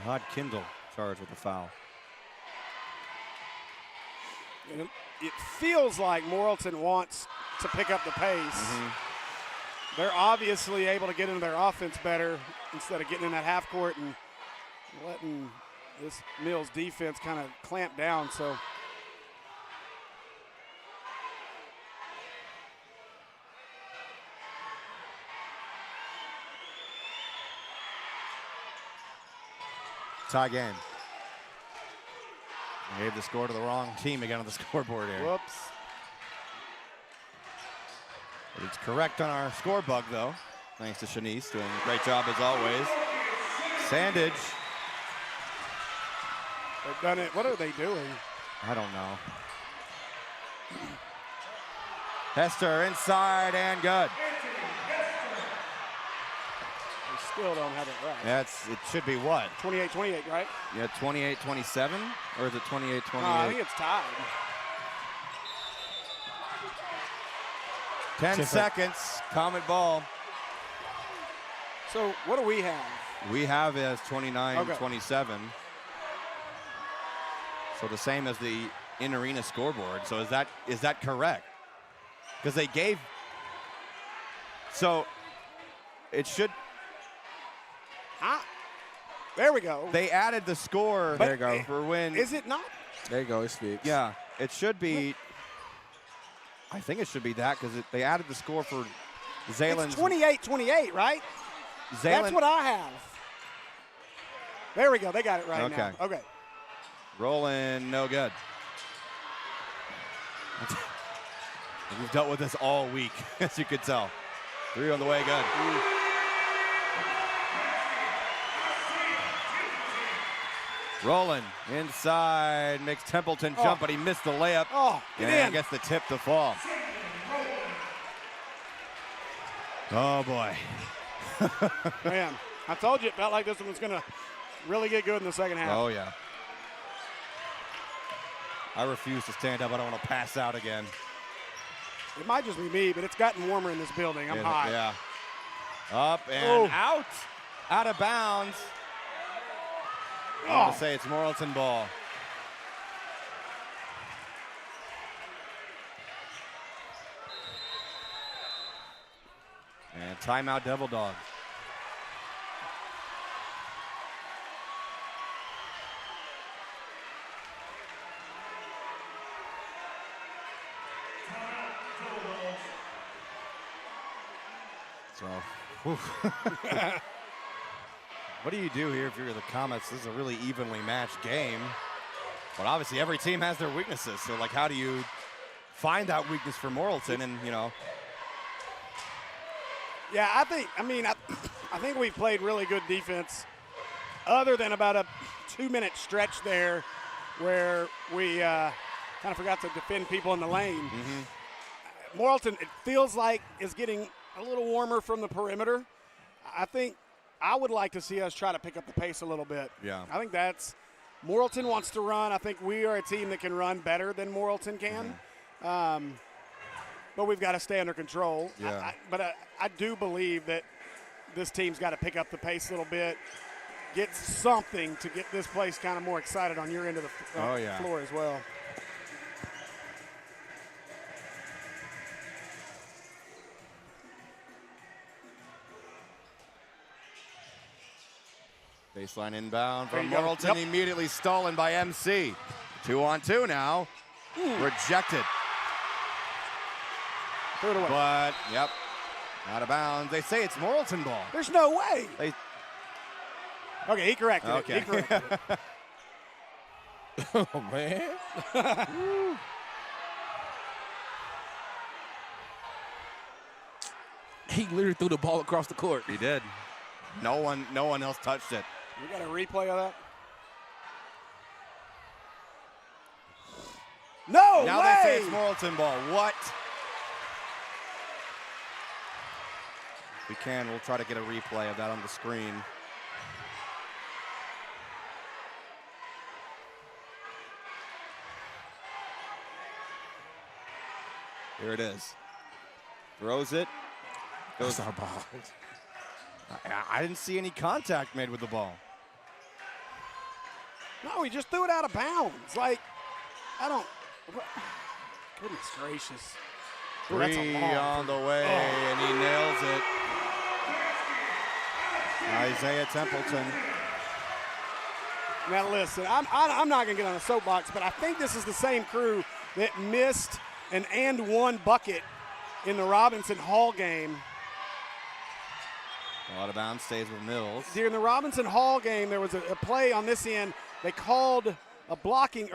Hod Kindle charged with a foul.
And it feels like Morrilton wants to pick up the pace. They're obviously able to get into their offense better instead of getting in that half court and letting this Mills defense kind of clamp down. So
Tie game. They gave the score to the wrong team again on the scoreboard here.
whoops.
But it's correct on our score bug, though. Thanks to Shanice, doing a great job as always. Sandage.
They've done it. What are they doing?
I don't know. Hester inside and good.
They still don't have it right.
It should be what?
28-28, right?
Yeah, 28-27? Or is it 28-28?
I think it's tied.
10 seconds, Comet ball.
So what do we have?
We have it as 29-27. So the same as the in-arena scoreboard. So is that correct? Because they gave. So it should.
There we go.
They added the score.
There you go.
For when.
Is it not?
There you go. It's fixed.
Yeah, it should be. I think it should be that because they added the score for Zaylen's.
It's 28-28, right? That's what I have. There we go. They got it right now. Okay.
Rolling, no good. We've dealt with this all week, as you could tell. 3 on the way, good. Rolling inside, makes Templeton jump, but he missed the layup.
Get
and
in.
Gets the tip to fall. Oh, boy.
Man, I told you it felt like this one was going to really get good in the second half.
Oh, yeah. I refuse to stand up. I don't want to pass out again.
It might just be me, but it's gotten warmer in this building. I'm hot.
Yeah. Up and out. Out of bounds. I'm going to say it's Morrilton ball. And timeout Devil Dogs. So, what do you do here if you're the Comets? This is a really evenly matched game. But obviously every team has their weaknesses. So, like, how do you find that weakness for Morrilton and, you know?
Yeah, I think we've played really good defense other than about a 2-minute stretch there where we kind of forgot to defend people in the lane. Morrilton, it feels like, is getting a little warmer from the perimeter. I think I would like to see us try to pick up the pace a little bit.
Yeah.
I think Morrilton wants to run. I think we are a team that can run better than Morrilton can. But we've got to stay under control.
Yeah.
I do believe that this team's got to pick up the pace a little bit, get something to get this place kind of more excited on your end of the floor as well.
Baseline inbound from Morrilton, immediately stolen by MC. 2-on-2 now. Rejected.
Threw it away.
But, Out of bounds. They say it's Morrilton ball.
There's no way. Okay, he corrected
Okay.
it. He corrected it.
Oh, man. He literally threw the ball across the court.
He did. No one else touched it.
We got a replay of that? No
Now
way!
they say it's Morrilton ball. What? If we can, we'll try to get a replay of that on the screen. Here it is. Throws it. Goes
That's our ball.
I didn't see any contact made with the ball.
No, he just threw it out of bounds. Like, I don't. Goodness gracious. Ooh, that's a
Three
long
on the way, and he nails it. Isaiah Templeton.
Now listen, I'm not going to get on a soapbox, but I think this is the same crew that missed an and one bucket in the Robinson Hall game.
Out of bounds, stays with Mills.
During the Robinson Hall game, there was a play on this end. They called a blocking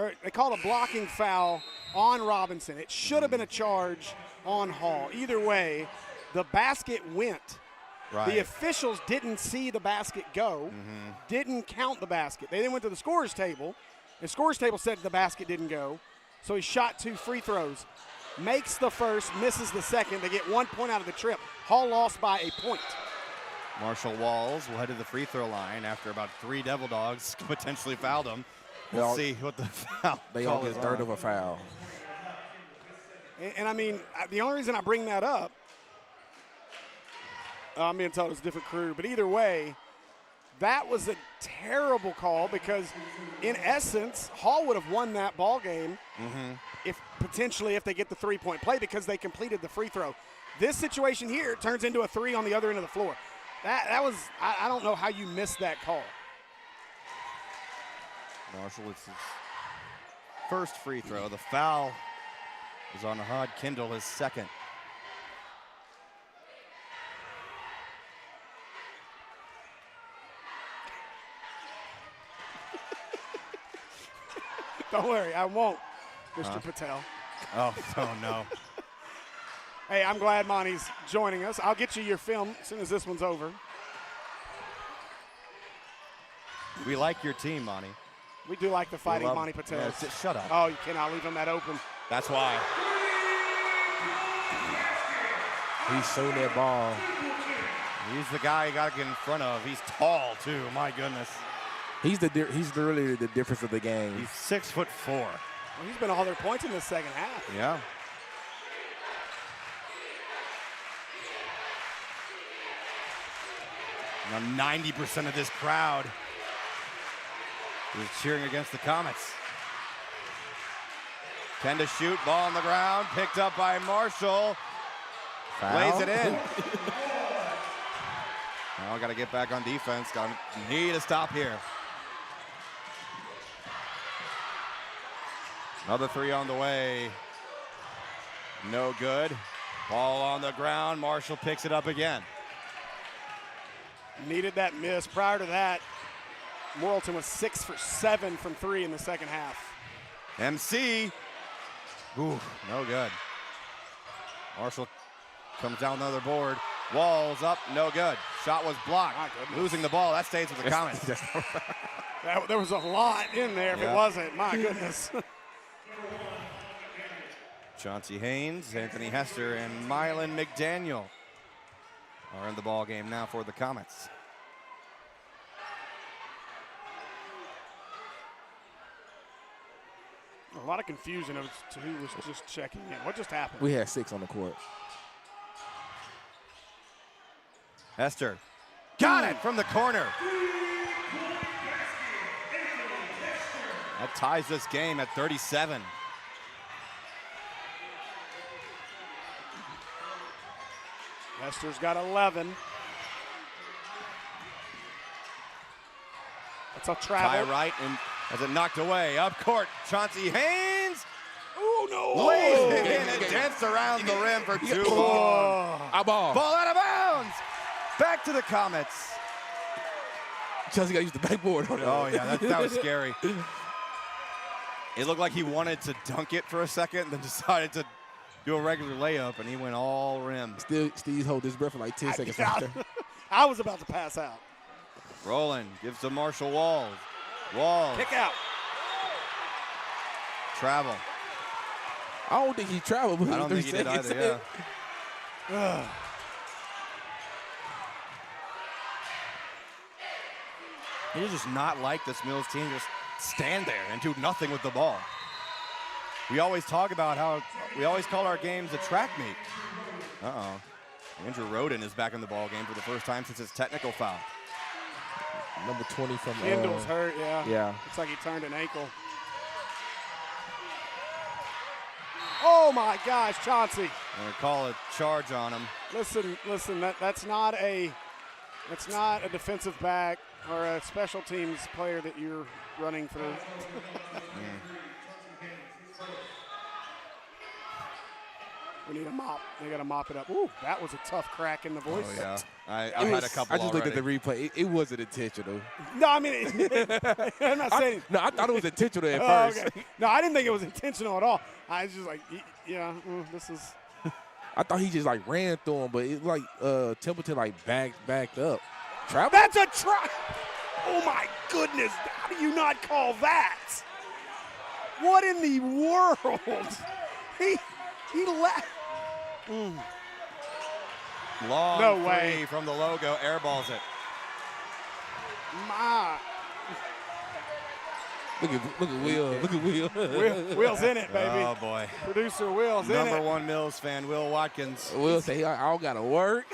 foul on Robinson. It should have been a charge on Hall. Either way, the basket went.
Right.
The officials didn't see the basket go, didn't count the basket. They then went to the scorer's table. The scorer's table said the basket didn't go, so he shot 2 free throws. Makes the first, misses the second. They get 1 point out of the trip. Hall lost by a point.
Marshall Walls will head to the free throw line after about 3 Devil Dogs potentially fouled him.
They
We'll
all-
see what the foul
They all
call
get
is
a third
on.
of a foul.
And I mean, the only reason I bring that up, I'm being told it's a different crew, but either way, that was a terrible call because, in essence, Hall would have won that ball game if they get the 3-point play because they completed the free throw. This situation here turns into a 3 on the other end of the floor. That was, I don't know how you missed that call.
Marshall, it's his first free throw. The foul is on Ahad Kindle, his second.
Don't worry, I won't, Mr. Patel.
Oh no.
Hey, I'm glad Monty's joining us. I'll get you your film as soon as this one's over.
We like your team, Monty.
We do like the fighting
love-
Monty Patel.
Yeah, just shut up.
Oh, you cannot leave him that open.
That's why.
He's showing that ball.
He's the guy you got to get in front of. He's tall, too. My goodness.
He's really the difference of the game.
He's 6'4".
Well, he's been all their points in the second half.
Yeah. Now 90% of this crowd is cheering against the Comets. 10 to shoot, ball on the ground, picked up by Marshall.
Foul.
Lays it in. Now got to get back on defense. Need a stop here. Another 3 on the way. No good. Ball on the ground. Marshall picks it up again.
Needed that miss. Prior to that, Morrilton was 6 for 7 from 3 in the second half.
MC. Ooh, no good. Marshall comes down another board. Walls up, no good. Shot was blocked.
My goodness.
Losing the ball. That stays with the Comets.
There was a lot in there if
Yeah.
it wasn't. My goodness.
Chauncey Haynes, Anthony Hester, and Mylan McDaniel are in the ball game now for the Comets.
A lot of confusion as to who was just checking in. What just happened?
We had 6 on the court.
Hester got it from the corner. That ties this game at 37.
Hester's got 11. That's a
Tie
travel.
right and has it knocked away. Up court, Chauncey Haynes.
Oh, no.
Lays it in and danced around the rim for 2 more.
Our ball.
Ball out of Back to the Comets.
Chelsea got to use the backboard on it.
Oh, yeah, that was scary. It looked like he wanted to dunk it for a second, then decided to do a regular layup, and he went all rim.
Still, Steve hold his breath for like 10 seconds after.
I was about to pass out.
Rowland gives to Marshall Walls. Walls.
Kick out.
Travel.
I don't think he traveled. But
I don't think he did either, yeah. He just not like this Mills team just stand there and do nothing with the ball. We always talk about how we always call our games a track meet. Uh-oh. Andrew Roden is back in the ball game for the first time since his technical foul.
Number 20 from
Kendall's hurt, yeah.
Yeah.
Looks like he turned an ankle. Oh my gosh, Chauncey.
I'm gonna call a charge on him.
Listen, that's not a defensive back or a special teams player that you're running through. We need a mop. They got to mop it up. Ooh, that was a tough crack in the voice.
Oh, yeah. I had a couple
I just looked
already.
at the replay. It wasn't intentional.
No, I mean, I'm not saying.
I thought it was intentional at first.
Okay. No, I didn't think it was intentional at all. I was just like, yeah, this is.
I thought he just like ran through him, but it like Templeton like backed up. Travel?
That's a try. Oh my goodness! How do you not call that? What in the world? He left.
Long
No
three
way.
from the logo, airballs it.
My.
Look at Will. Look at Will.
Will's in it, baby.
Oh, boy.
Producer Will's in it.
Number one Mills fan, Will Watkins.
Will say, I don't got to work.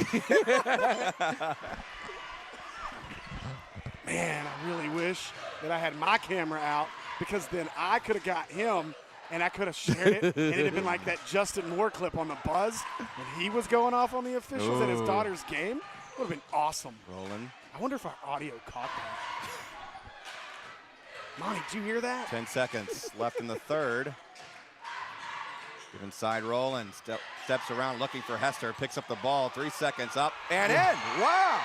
Man, I really wish that I had my camera out because then I could have got him and I could have shared it and it'd have been like that Justin Moore clip on the Buzz when he was going off on the officials at his daughter's game. Would have been awesome.
Rolling.
I wonder if our audio caught that. Monty, did you hear that?
10 seconds left in the third. Give inside Rowland. Steps around looking for Hester. Picks up the ball. 3 seconds up and in. Wow.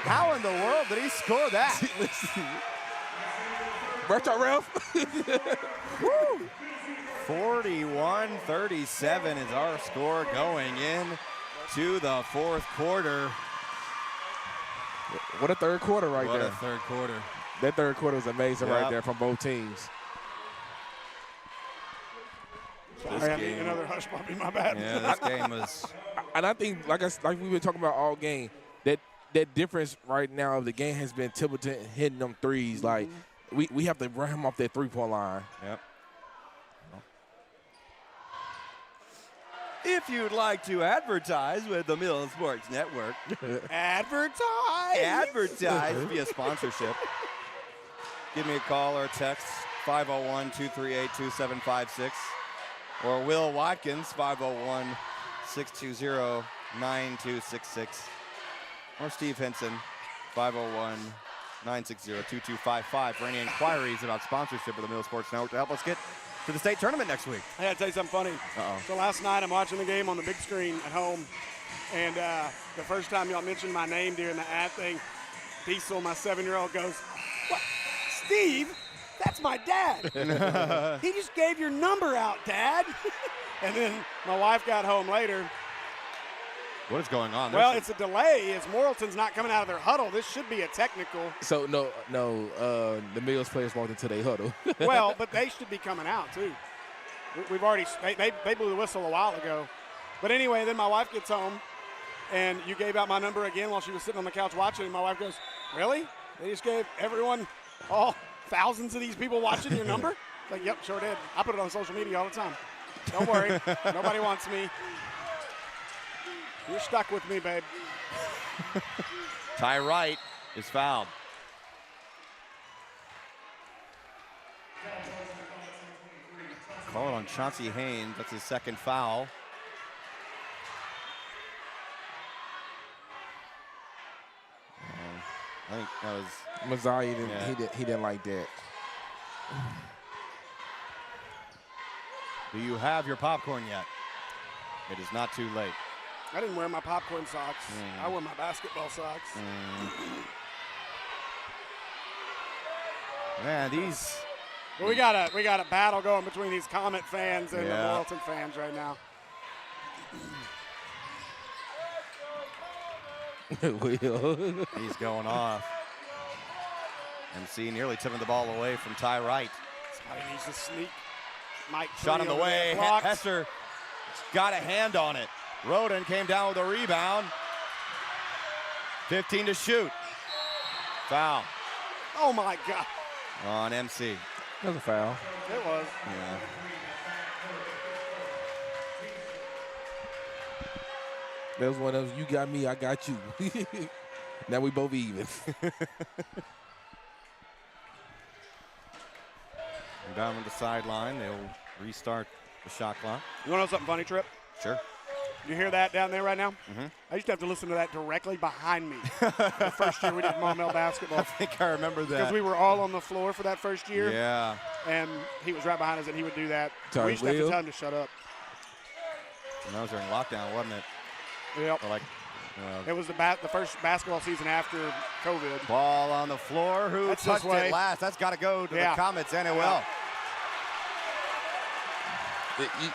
How in the world did he score that?
Rush our ref.
41-37 is our score going in to the fourth quarter.
What a third quarter right
What
there.
a third quarter.
That third quarter was amazing
Yep.
right there from both teams.
This
I
game-
need another hush puppy, my bad.
Yeah, this game was.
And I think, like we've been talking about all game, that difference right now of the game has been Templeton hitting them threes. Like, we have to run him off that three-point line.
Yep. If you'd like to advertise with the Mills Sports Network, advertise via sponsorship. Give me a call or a text, 501-238-2756. Or Will Watkins, 501-620-9266. Or Steve Henson, 501-960-2255 for any inquiries about sponsorship of the Mills Sports Network to help us get to the state tournament next week.
I gotta tell you something funny.
Uh-oh.
So last night I'm watching the game on the big screen at home, and the first time y'all mentioned my name during the ad thing, Diesel, my 7-year-old, goes, "What, Steve? That's my dad. He just gave your number out, Dad." And then my wife got home later.
What is going on?
Well, it's a delay. As Morrilton's not coming out of their huddle, this should be a technical.
So, no, the Mills players walked into their huddle.
Well, but they should be coming out, too. We've already they blew the whistle a while ago. But anyway, then my wife gets home, and you gave out my number again while she was sitting on the couch watching, and my wife goes, "Really? They just gave everyone, all thousands of these people watching your number?" Like, yep, sure did. I put it on social media all the time. Don't worry. Nobody wants me. You're stuck with me, babe.
Ty Wright is fouled. Call it on Chauncey Haynes. That's his second foul. I think that was.
Mazzai,
Yeah.
he didn't like that.
Do you have your popcorn yet? It is not too late.
I didn't wear my popcorn socks. I wore my basketball socks.
Man, these.
But we got a battle going between these Comet fans and the Morrilton fans right now.
Will.
He's going off. MC nearly tipping the ball away from Ty Wright.
Somebody needs to sneak. Mike
Shot on the way. Hester got a hand on it. Roden came down with a rebound. 15 to shoot. Foul
Oh, my God.
on MC.
That was a foul.
It was.
Yeah.
That was one of those, you got me, I got you. Now we both even.
Down on the sideline. They'll restart the shot clock.
You want to know something funny, Trip?
Sure.
You hear that down there right now? I used to have to listen to that directly behind me. The first year we did Maumelle basketball.
I think I remember that.
Because we were all on the floor for that first year.
Yeah.
And he was right behind us, and he would do that.
Sorry,
we used to have to
Will?
tell him to shut up.
And that was during lockdown, wasn't it?
Yep.
Or like,
It was the first basketball season after COVID.
ball on the floor. Who
That's
touched
this way.
it last? That's got to go to the Comets, and it will.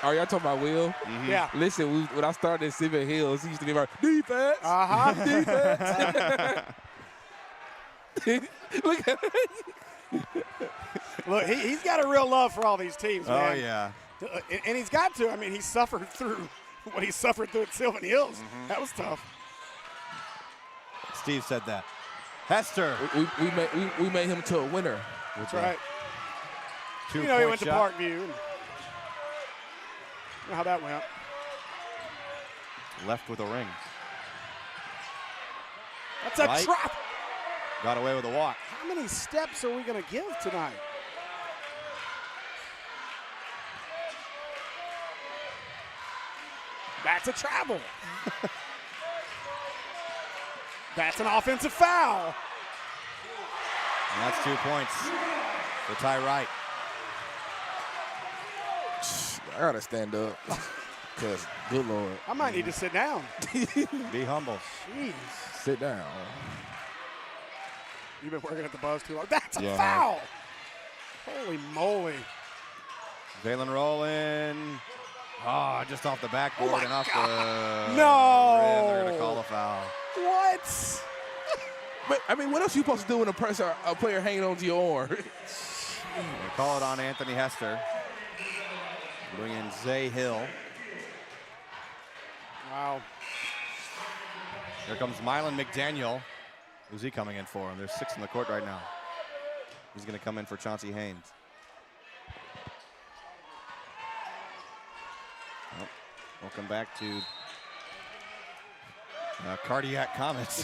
Are y'all talking about Will?
Yeah.
Listen, when I started at Civic Hills, he used to be like, defense. Defense. Look at
Look, he's got a real love for all these teams, man.
Oh, yeah.
And he's got to. I mean, he suffered through what he suffered through at Sylvan Hills. That was tough.
Steve said that. Hester.
we made him to a winner.
That's right.
He
he went to Parkview. And you know how that went.
Left with a ring.
That's a
Right.
trap.
Got away with a walk.
How many steps are we going to give tonight? That's a travel. That's an offensive foul.
And that's 2 points for Ty Wright.
I got to stand up. Because, good Lord.
I might need to sit down.
Be humble.
Jeez.
Sit down.
You've been working at the buzz too long. That's a
Yeah.
foul. Holy moly.
Valen Rowland. Oh, just off the backboard
Oh my
and off
God.
the
No.
rim. They're going to call a foul.
What?
But, I mean, what else are you supposed to do when a player hanging onto your arm?
They call it on Anthony Hester. Bring in Zay Hill.
Wow.
Here comes Mylan McDaniel. Who's he coming in for? And there's 6 in the court right now. He's going to come in for Chauncey Haynes. Well, welcome back to Cardiac Comets.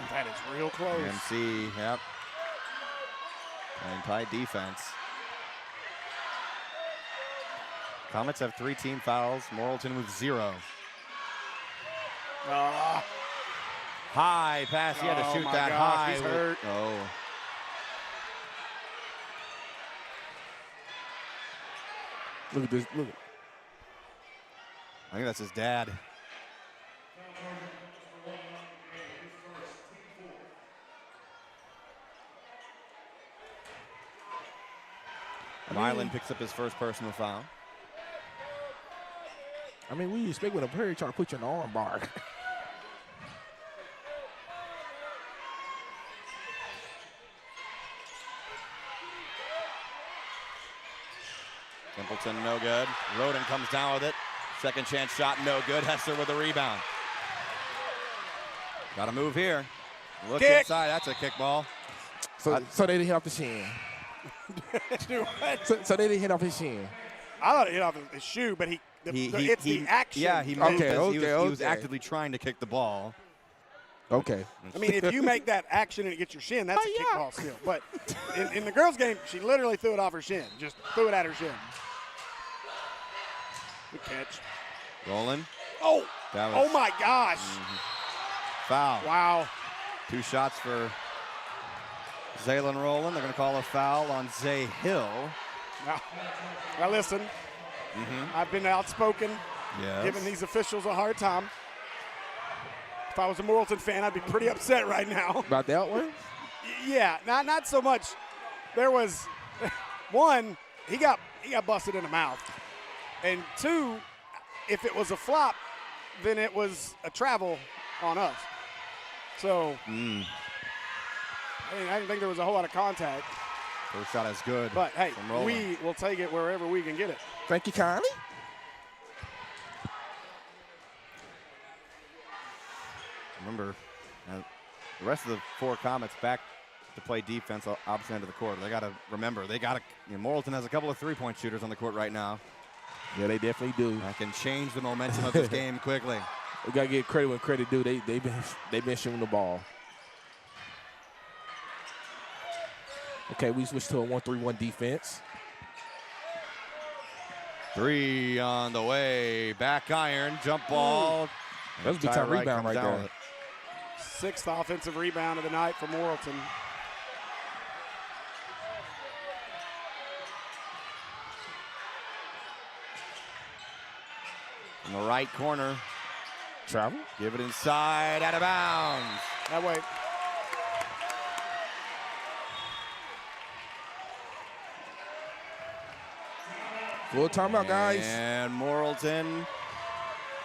That is real close.
MC, yep. And tight defense. Comets have 3 team fouls. Morrilton with 0. High pass. He had to
Oh
shoot
my
that
gosh,
high.
he's hurt.
Oh.
Look at this. Look.
I think that's his dad. Mylan picks up his first personal foul.
I mean, what do you expect when a player trying to put you in the arm bar?
Templeton, no good. Roden comes down with it. Second chance shot, no good. Hester with the rebound. Got to move here. Look
Kick.
inside. That's a kick ball.
So they didn't hit off the shin.
Do what?
So they didn't hit off his shin.
I thought it hit off his shoe, but it's the action.
Yeah, he moved.
Okay,
He was
okay.
actively trying to kick the ball.
Okay.
I mean, if you make that action and it gets your shin, that's a kickball still. But in the girls' game, she literally threw it off her shin. Just threw it at her shin. Good catch.
Rolling.
Oh,
That was
oh my gosh.
foul.
Wow.
2 shots for Zaylen Rowland. They're going to call a foul on Zay Hill.
Now listen, I've been outspoken,
Yes.
giving these officials a hard time. If I was a Morrilton fan, I'd be pretty upset right now.
About that one?
Yeah, not so much. There was one, he got busted in the mouth. And two, if it was a flop, then it was a travel on us. So I didn't think there was a whole lot of contact.
First shot is good.
But hey,
from Roland.
we will take it wherever we can get it.
Thank you kindly.
Remember, the rest of the 4 Comets back to play defense opposite end of the court. They got to remember, Morrilton has a couple of 3-point shooters on the court right now.
Yeah, they definitely do.
That can change the momentum of this game quickly.
We got to give credit when credit due. They've been shooting the ball. Okay, we switch to a 1-3-1 defense.
3 on the way. Back iron, jump ball.
That was a big time rebound right there.
6th offensive rebound of the night for Morrilton.
In the right corner.
Travel.
Give it inside, out of bounds.
That way.
Full timeout, guys.
And Morrilton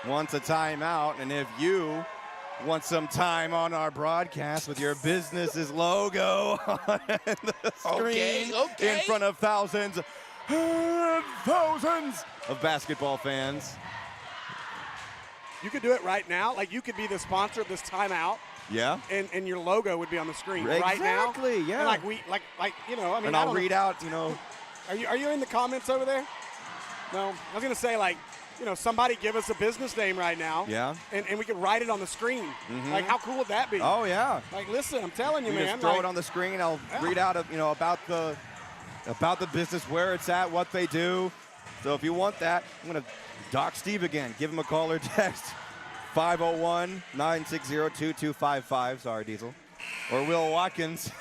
wants a timeout. And if you want some time on our broadcast with your business's logo on the screen in front of thousands and thousands of basketball fans.
You could do it right now. Like, you could be the sponsor of this timeout.
Yeah.
And your logo would be on the screen right now.
Exactly, yeah.
And I mean,
and I'll read out,
Are you in the comments over there? No. I was going to say, somebody give us a business name right now.
Yeah.
And we could write it on the screen. Like, how cool would that be?
Oh, yeah.
Like, listen, I'm telling you,
We
man.
just throw it on the screen. I'll read out, about the business, where it's at, what they do. So if you want that, I'm going to dock Steve again. Give him a call or text. 501-960-2255. Sorry, Diesel. Or Will Watkins.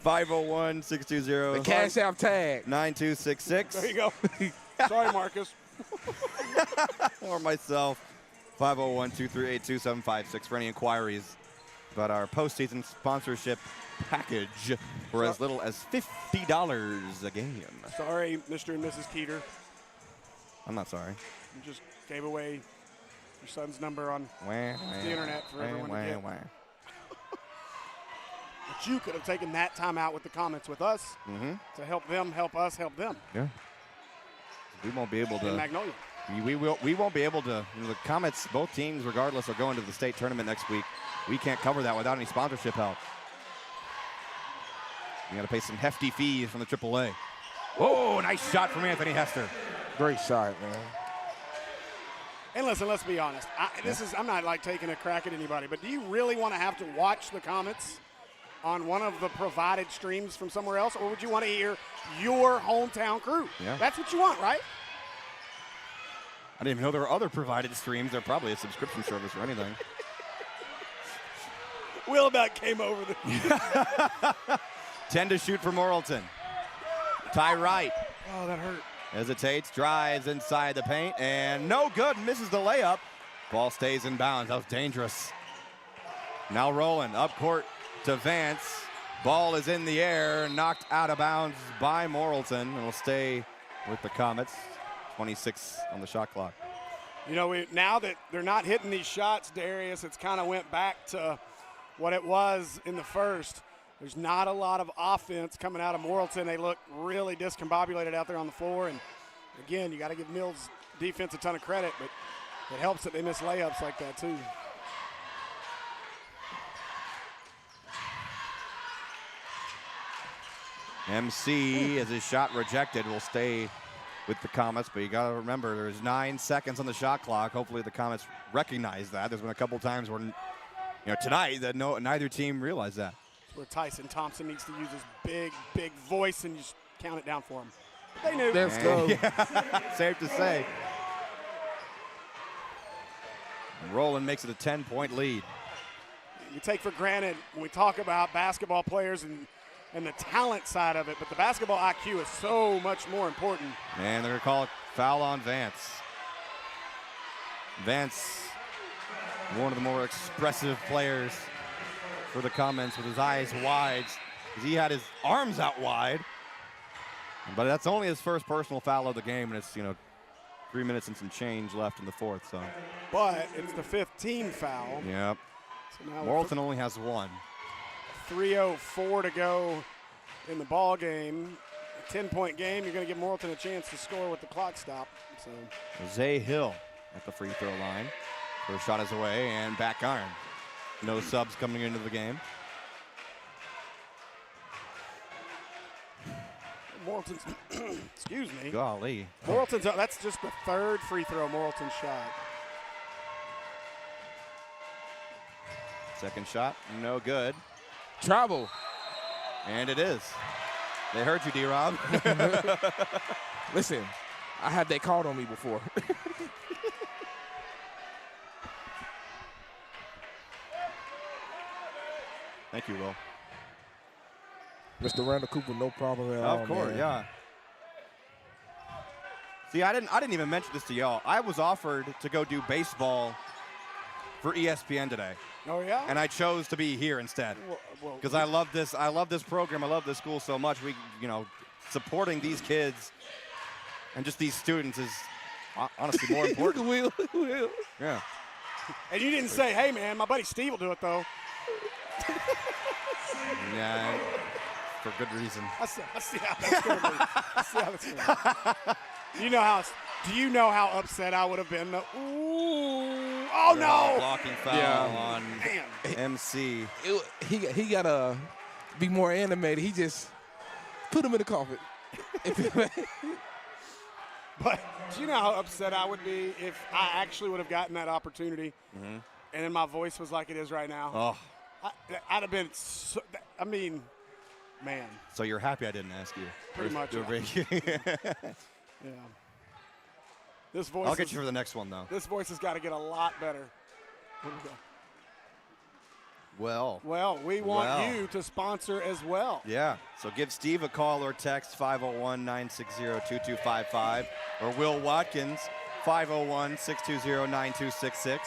501-620.
The Cash App tag.
9266.
There you go. Sorry, Marcus.
Or myself. 501-238-2756 for any inquiries about our postseason sponsorship package for as little as $50 a game.
Sorry, Mr. and Mrs. Keeter.
I'm not sorry.
You just gave away your son's number on the internet for everyone to get. But you could have taken that time out with the comments with us to help them, help us, help them.
Yeah. We won't be able to.
In Magnolia.
We won't be able to. The Comets, both teams, regardless, are going to the state tournament next week. We can't cover that without any sponsorship help. You got to pay some hefty fees from the AAA. Whoa, nice shot from Anthony Hester.
Great shot, man.
And listen, let's be honest. I'm not like taking a crack at anybody, but do you really want to have to watch the Comets on one of the provided streams from somewhere else, or would you want to hear your hometown crew?
Yeah.
That's what you want, right?
I didn't even know there were other provided streams. They're probably a subscription service or anything.
Will about came over the
10 to shoot for Morrilton. Ty Wright.
Oh, that hurt.
Hesitates, drives inside the paint, and no good, misses the layup. Ball stays in bounds. That was dangerous. Now Roland, up court to Vance. Ball is in the air, knocked out of bounds by Morrilton, and will stay with the Comets. 26 on the shot clock.
Now that they're not hitting these shots, Darius, it's kind of went back to what it was in the first. There's not a lot of offense coming out of Morrilton. They look really discombobulated out there on the floor. And, again, you got to give Mills defense a ton of credit, but it helps that they miss layups like that too.
MC, as his shot rejected, will stay with the Comets, but you got to remember there's 9 seconds on the shot clock. Hopefully the Comets recognize that. There's been a couple times where, tonight that neither team realized that.
Where Tyson Thompson needs to use his big voice and just count it down for him. They knew.
Let's go.
Yeah, safe to say. And Roland makes it a 10-point lead.
You take for granted when we talk about basketball players and and the talent side of it, but the basketball IQ is so much more important.
And they're going to call it foul on Vance. Vance, one of the more expressive players for the comments with his eyes wide. He had his arms out wide. But that's only his first personal foul of the game, and it's, 3 minutes and some change left in the fourth. So.
But it's the 5th team foul.
Yep.
So now
Morrilton only has 1.
3:04 to go in the ball game. A 10-point game. You're going to give Morrilton a chance to score with the clock stop. So
Zay Hill at the free throw line. First shot is away, and back iron. No subs coming into the game.
Morrilton's, excuse me.
Golly.
Morrilton's, that's just the 3rd free throw Morrilton shot.
Second shot, no good.
Travel.
And it is. They heard you, D-Rob.
Listen, I had that called on me before.
Thank you, Will.
Mr. Randall Cooper, no problem at all.
Of course,
man.
yeah. See, I didn't even mention this to y'all. I was offered to go do baseball for ESPN today.
Oh yeah.
And I chose to be here instead. Because I love this. I love this program. I love this school so much. We, supporting these kids and just these students is honestly more important.
Will.
Yeah.
And you didn't say, hey man, my buddy Steve will do it though.
Yeah. For good reason.
I see how that's going to be. I see how that's going to be. Do you know how upset I would have been? Ooh. Oh, no.
Blocking foul on
Man.
MC.
He got to be more animated. He just put him in the coffin.
But do you know how upset I would be if I actually would have gotten that opportunity and then my voice was like it is right now?
Oh.
I'd have been man.
So you're happy I didn't ask you?
Pretty much. Yeah. This voice.
I'll get you for the next one, though.
This voice has got to get a lot better. Here we go.
Well,
we want you to sponsor as well.
Yeah. So give Steve a call or text 501-960-2255 or Will Watkins 501-620-9266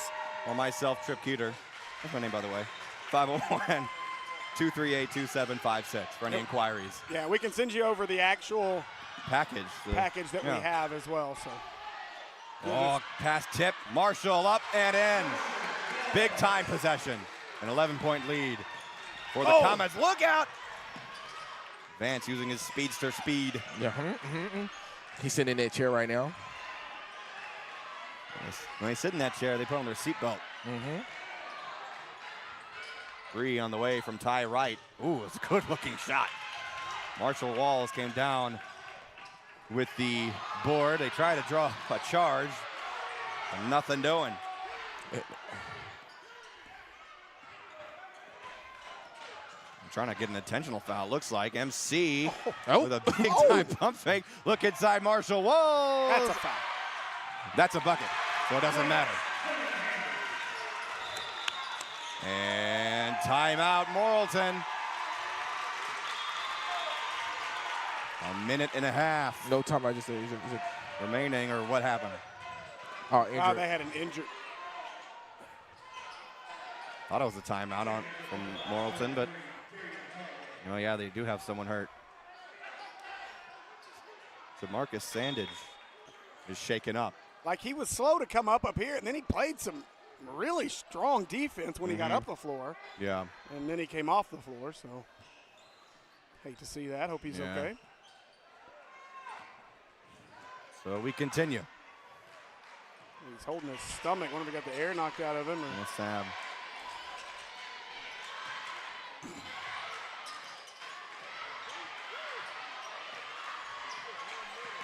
or myself, Trip Cuter. That's my name, by the way. 501-238-2756 for any inquiries.
Yeah, we can send you over the actual
package
that we have as well. So.
Pass tip. Marshall up and in. Big time possession. An 11-point lead for the Comets. Look out! Vance using his speedster speed.
Yeah. He's sitting in that chair right now.
When they sit in that chair, they put on their seatbelt. 3 on the way from Ty Wright. Ooh, it's a good-looking shot. Marshall Walls came down with the board. They try to draw a charge. And nothing doing. I'm trying to get an intentional foul. Looks like MC with a big-time pump fake. Look inside Marshall. Whoa!
That's a foul.
That's a bucket, so it doesn't matter. And timeout, Morrilton. A minute and a half.
No time. I just said
remaining, or what happened?
Oh, injured.
Oh, they had an injured.
Thought it was a timeout from Morrilton, but yeah, they do have someone hurt. So Marcus Sandage is shaken up.
Like he was slow to come up here, and then he played some really strong defense when he got up the floor.
Yeah.
And then he came off the floor, so hate to see that. Hope he's okay.
So we continue.
He's holding his stomach. Wonder if he got the air knocked out of him.
Yes, Sam.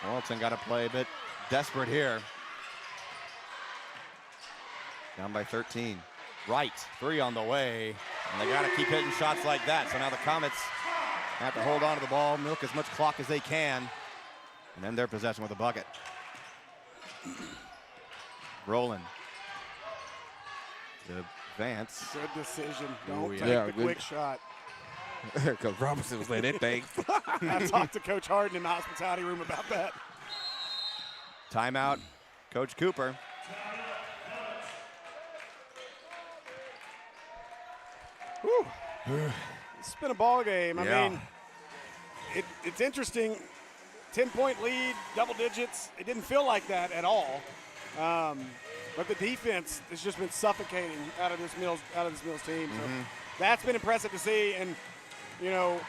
Morrilton got to play a bit desperate here. Down by 13. Wright, 3 on the way. And they got to keep hitting shots like that. So now the Comets have to hold on to the ball, milk as much clock as they can, and then their possession with a bucket. Rolling. To Vance.
Good decision. Don't take the
good.
quick shot.
Because Robinson was letting that thing.
I talked to Coach Harden in the hospitality room about that.
Timeout, Coach Cooper.
Whew. It's been a ball game. I
Yeah.
mean, it's interesting. 10-point lead, double digits. It didn't feel like that at all. But the defense has just been suffocating out of this Mills team. So that's been impressive to see. And you know,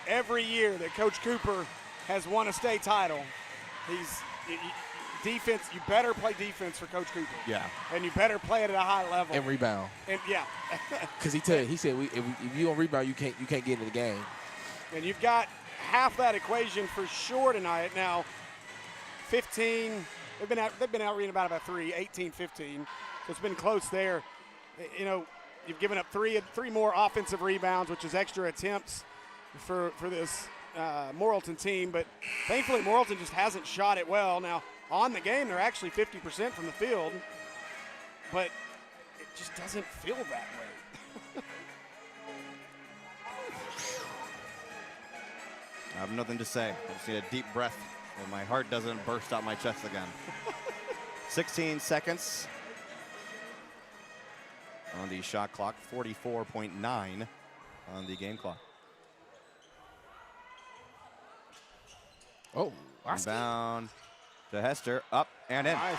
every year that Coach Cooper has won a state title, defense. You better play defense for Coach Cooper.
Yeah.
And you better play it at a high level.
And rebound.
And yeah.
Because he said if you don't rebound, you can't get into the game.
And you've got half that equation for sure tonight. Now, 15. They've been out reading about 3, 18-15. So it's been close there. You know, you've given up three more offensive rebounds, which is extra attempts for this Morrilton team. But thankfully, Morrilton just hasn't shot it well. Now, on the game, they're actually 50% from the field, but it just doesn't feel that way.
I have nothing to say. I just need a deep breath so my heart doesn't burst out my chest again. 16 seconds on the shot clock, 44.9 on the game clock.
Oh,
Inbound to Hester, up and in.
Nice.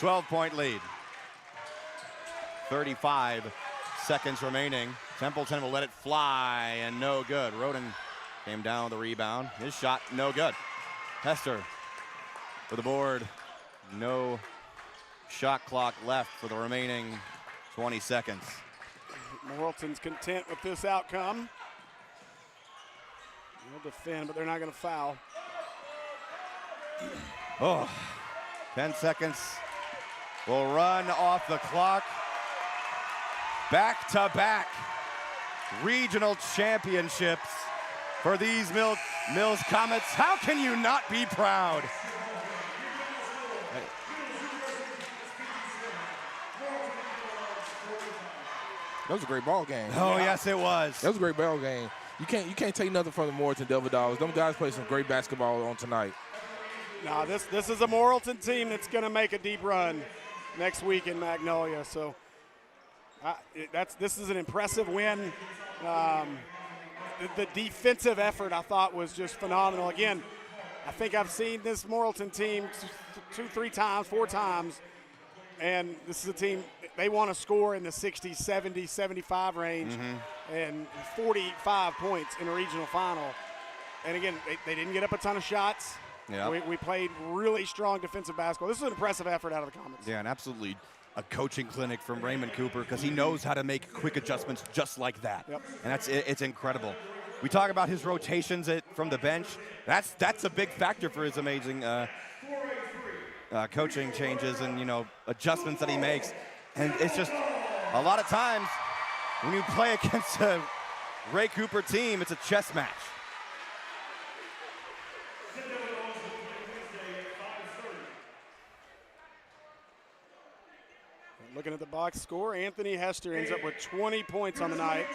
12-point lead. 35 seconds remaining. Templeton will let it fly, and no good. Roden came down with the rebound. His shot, no good. Hester for the board. No shot clock left for the remaining 20 seconds.
Morrilton's content with this outcome. They'll defend, but they're not going to foul.
Oh, 10 seconds will run off the clock. Back-to-back regional championships for these Mills Comets. How can you not be proud?
that was a great ball game.
Oh, yes, it was.
That was a great ball game. You can't take nothing from the Morrilton Devil Dogs. Them guys played some great basketball on tonight.
No, this is a Morrilton team that's going to make a deep run next week in Magnolia. So this is an impressive win. The defensive effort I thought was just phenomenal. Again, I think I've seen this Morrilton team 2, 3 times, 4 times, and this is a team, they want to score in the 60, 70, 75 range, and 45 points in a regional final. And again, they didn't get up a ton of shots.
Yeah.
We played really strong defensive basketball. This is an impressive effort out of the Comets.
Yeah, and absolutely a coaching clinic from Raymond Cooper, because he knows how to make quick adjustments just like that.
Yep.
And it's incredible. We talk about his rotations from the bench. That's a big factor for his amazing coaching changes and, you know, adjustments that he makes. And it's just a lot of times when you play against a Ray Cooper team, it's a chess match.
Looking at the box score, Anthony Hester ends up with 20 points on the night.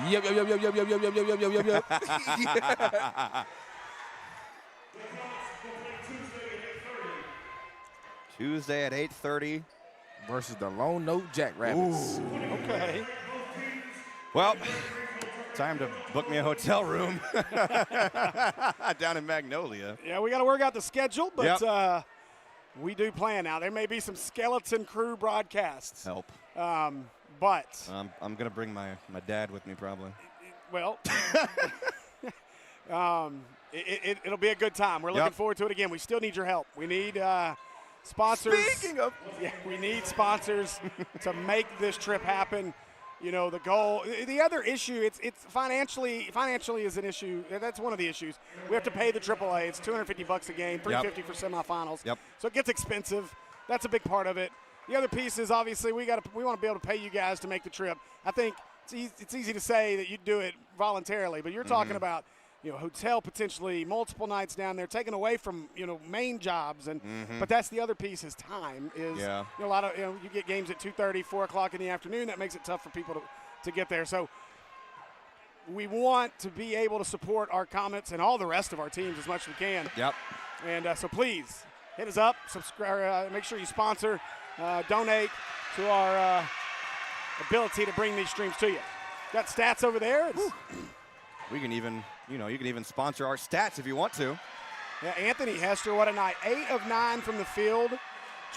Yep.
Tuesday at 8:30
versus the Lone Note Jackrabbits.
Okay.
Well, time to book me a hotel room down in Magnolia.
Yeah, we got to work out the schedule, but we do plan now. There may be some skeleton crew broadcasts.
Help.
But
I'm going to bring my dad with me probably.
well, it'll be a good time. We're looking forward to it again. We still need your help. We need sponsors.
Speaking of,
we need sponsors to make this trip happen. You know, the goal, the other issue, it's financially is an issue. That's one of the issues. We have to pay the AAA. It's $250 a game, $350 for semifinals.
Yep.
So it gets expensive. That's a big part of it. The other piece is obviously we want to be able to pay you guys to make the trip. I think it's easy to say that you do it voluntarily, but you're talking about hotel potentially multiple nights down there, taken away from main jobs, and but that's the other piece is time. Is a lot of you get games at 2:30, 4 o'clock in the afternoon. That makes it tough for people to get there. So we want to be able to support our Comets and all the rest of our teams as much as we can.
Yep.
And so please hit us up, subscribe, make sure you sponsor, donate to our ability to bring these streams to you. Got stats over there.
We can even, you can even sponsor our stats if you want to.
Yeah, Anthony Hester, what a night. 8 of 9 from the field,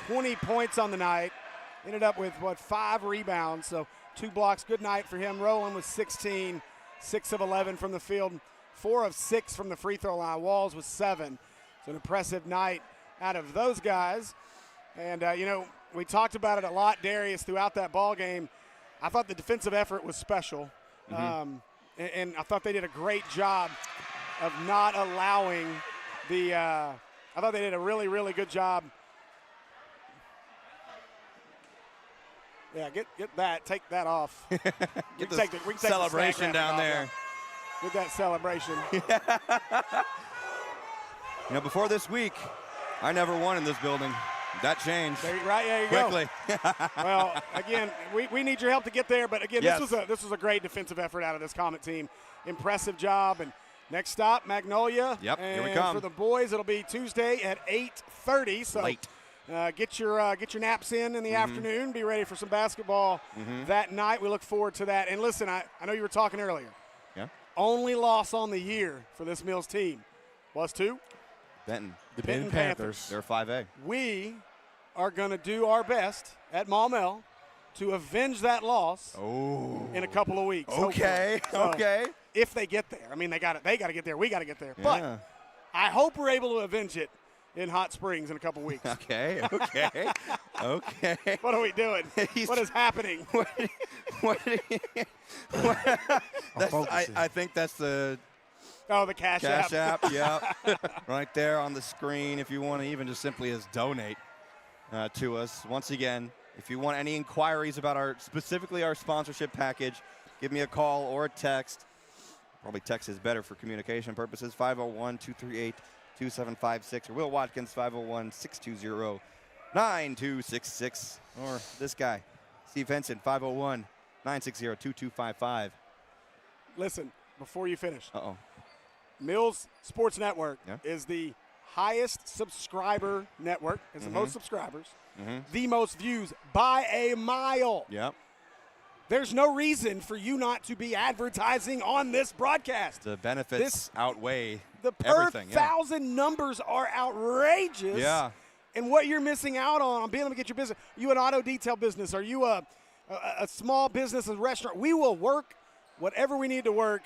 20 points on the night. Ended up with, 5 rebounds, so 2 blocks. Good night for him. Roland was 16, 6 of 11 from the field, 4 of 6 from the free throw line. Walls was 7. So an impressive night out of those guys. And, we talked about it a lot, Darius, throughout that ball game. I thought the defensive effort was special. And I thought they did a great job of not allowing I thought they did a really, really good job. Yeah, get that. Take that off.
Get the celebration down there.
Get that celebration.
Before this week, I never won in this building. That changed.
There you
quickly.
Go. Well, again, we need your help to get there. But again,
yes.
this was a great defensive effort out of this Comet team. Impressive job. And next stop, Magnolia.
Yep,
and
here we come.
For the boys, it'll be Tuesday at 8:30. So
late.
Get your naps in the afternoon. Be ready for some basketball that night. We look forward to that. And listen, I know you were talking earlier.
Yeah.
Only loss on the year for this Mills team was to
Benton.
The Benton Panthers.
They're 5A.
We are going to do our best at Maumelle to avenge that loss in a couple of weeks.
Okay.
So,
okay.
If they get there. I mean, they got to get there. We got to get there.
Yeah.
But I hope we're able to avenge it in Hot Springs in a couple of weeks.
Okay. Okay.
What are we doing? What is happening?
I think that's the
the Cash
App. Yeah. Right there on the screen if you want to even just simply as donate to us. Once again, if you want any inquiries about specifically our sponsorship package, give me a call or a text. Probably text is better for communication purposes. 501-238-2756 or Will Watkins 501-620-9266 or this guy Steve Henson 501-960-2255.
Listen, before you finish.
Mills
Sports Network is the highest subscriber network. It's the most subscribers, the most views by a mile.
Yep.
There's no reason for you not to be advertising on this broadcast.
The benefits outweigh
the
everything.
Per thousand numbers are outrageous.
Yeah.
And what you're missing out on being able to get your business. You an auto detail business? Are you a small business, a restaurant? We will work whatever we need to work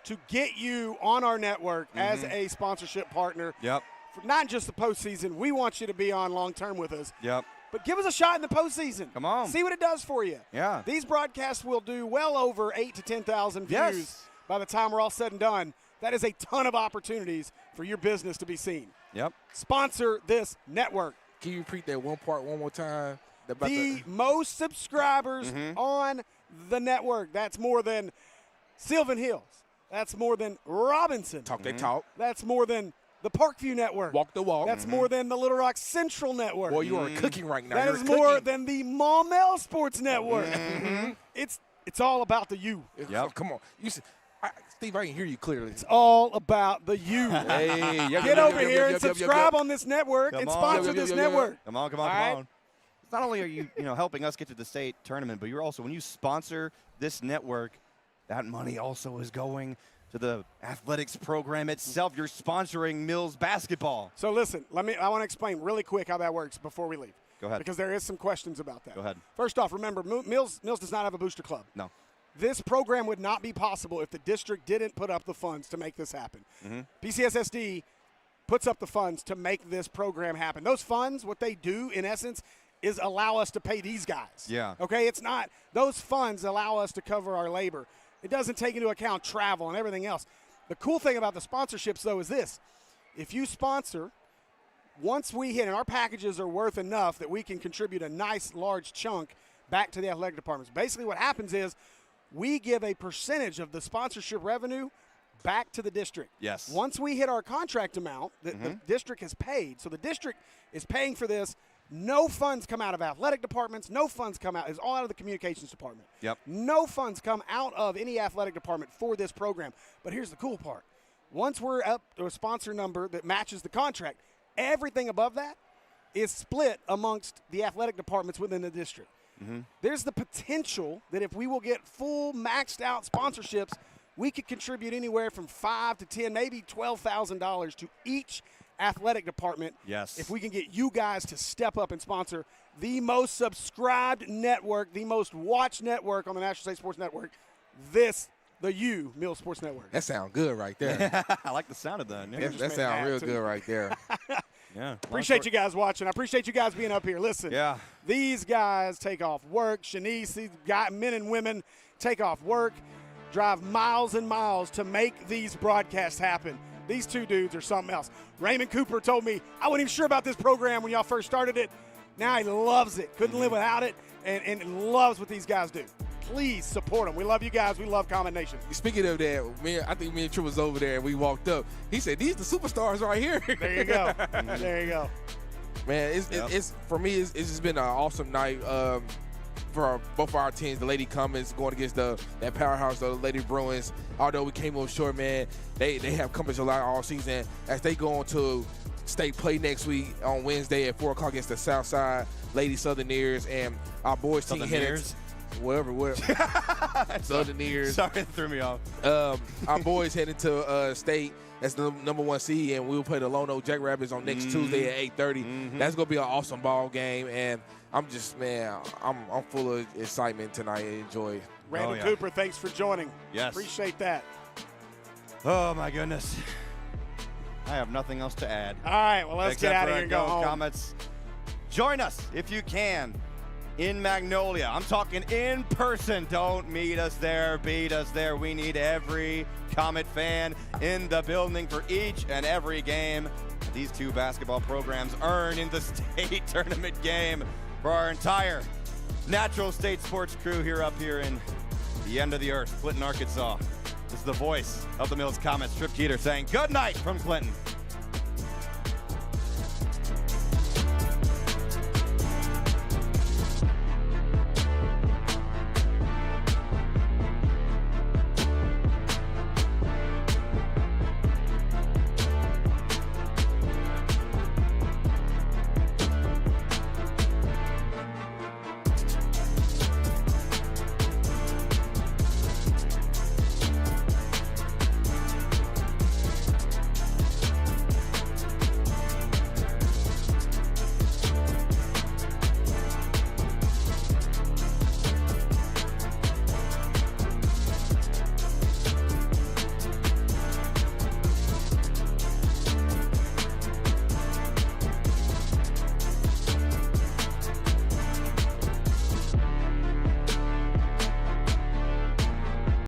to get you on our network as a sponsorship partner.
Yep.
For not just the postseason. We want you to be on long term with us.
Yep.
But give us a shot in the postseason.
Come on.
See what it does for you.
Yeah.
These broadcasts will do well over 8,000 to 10,000 views by the time we're all said and done. That is a ton of opportunities for your business to be seen.
Yep.
Sponsor this network.
Can you repeat that one part one more time?
The most subscribers on the network. That's more than Sylvan Hills. That's more than Robinson.
Talk they talk.
That's more than the Parkview Network.
Walk the walk.
That's more than the Little Rock Central Network.
Boy, you are cooking right now.
That is more than the Maumelle Sports Network. It's all about the you.
Yep.
Come on. Steve, I can hear you clearly.
It's all about the you.
Hey,
Get over here and subscribe on this network and sponsor this network.
Come on. Not only are you helping us get to the state tournament, but you're also, when you sponsor this network, that money also is going to the athletics program itself. You're sponsoring Mills basketball.
So listen, I want to explain really quick how that works before we leave.
Go ahead.
Because there is some questions about that.
Go ahead.
First off, remember, Mills does not have a booster club.
No.
This program would not be possible if the district didn't put up the funds to make this happen. PCSSD puts up the funds to make this program happen. Those funds, what they do, in essence, is allow us to pay these guys.
Yeah.
Okay? It's not – those funds allow us to cover our labor. It doesn't take into account travel and everything else. The cool thing about the sponsorships, though, is this. If you sponsor, once we hit – and our packages are worth enough that we can contribute a nice large chunk back to the athletic departments. Basically what happens is we give a percentage of the sponsorship revenue back to the district.
Yes.
Once we hit our contract amount that the district has paid, so the district is paying for this, no funds come out of athletic departments, no funds come out. It's all out of the communications department.
Yep.
No funds come out of any athletic department for this program. But here's the cool part. Once we're up to a sponsor number that matches the contract, everything above that is split amongst the athletic departments within the district. There's the potential that if we will get full maxed out sponsorships, we could contribute anywhere from $5,000 to $10,000, maybe $12,000 to each athletic department.
Yes.
If we can get you guys to step up and sponsor the most subscribed network, the most watched network on the National State Sports Network, the Mills Sports Network.
That sounds good right there.
I like the sound of that. Yeah.
That sounds real good right there.
Yeah.
Appreciate you guys watching. I appreciate you guys being up here. Listen, these guys take off work. Shanice, these men and women take off work, drive miles and miles to make these broadcasts happen. These two dudes are something else. Raymond Cooper told me, I wasn't even sure about this program when y'all first started it. Now he loves it. Couldn't live without it, and loves what these guys do. Please support them. We love you guys. We love Comment Nation.
Speaking of that, I think me and Tripp was over there and we walked up. He said, "These the superstars right here."
There you go. There you go.
Man, it's for me. It's just been an awesome night for both our teams. The Lady Comets going against that powerhouse, the Lady Bruins. Although we came up short, man, they have accomplished a lot all season. As they go on to state play next week on Wednesday at 4 o'clock against the Southside Lady Southerners, and our boys team headed. Whatever. Southerners.
Sorry, it threw me off.
Our boys headed to state. That's the number 1 seed, and we'll play the Lono Jackrabbits on next Tuesday at 8:30. That's gonna be an awesome ball game, and I'm full of excitement tonight and enjoy.
Randall Cooper, thanks for joining.
Yes,
appreciate that.
Oh my goodness, I have nothing else to add.
All right, well let's get out of here and go home.
Comets, join us if you can. In Magnolia. I'm talking in person. Don't meet us there, beat us there. We need every Comet fan in the building for each and every game these two basketball programs earn in the state tournament game for our entire Natural State Sports crew up here in the end of the earth, Clinton, Arkansas. This is the voice of the Mills Comets, Tripp Keeter, saying good night from Clinton.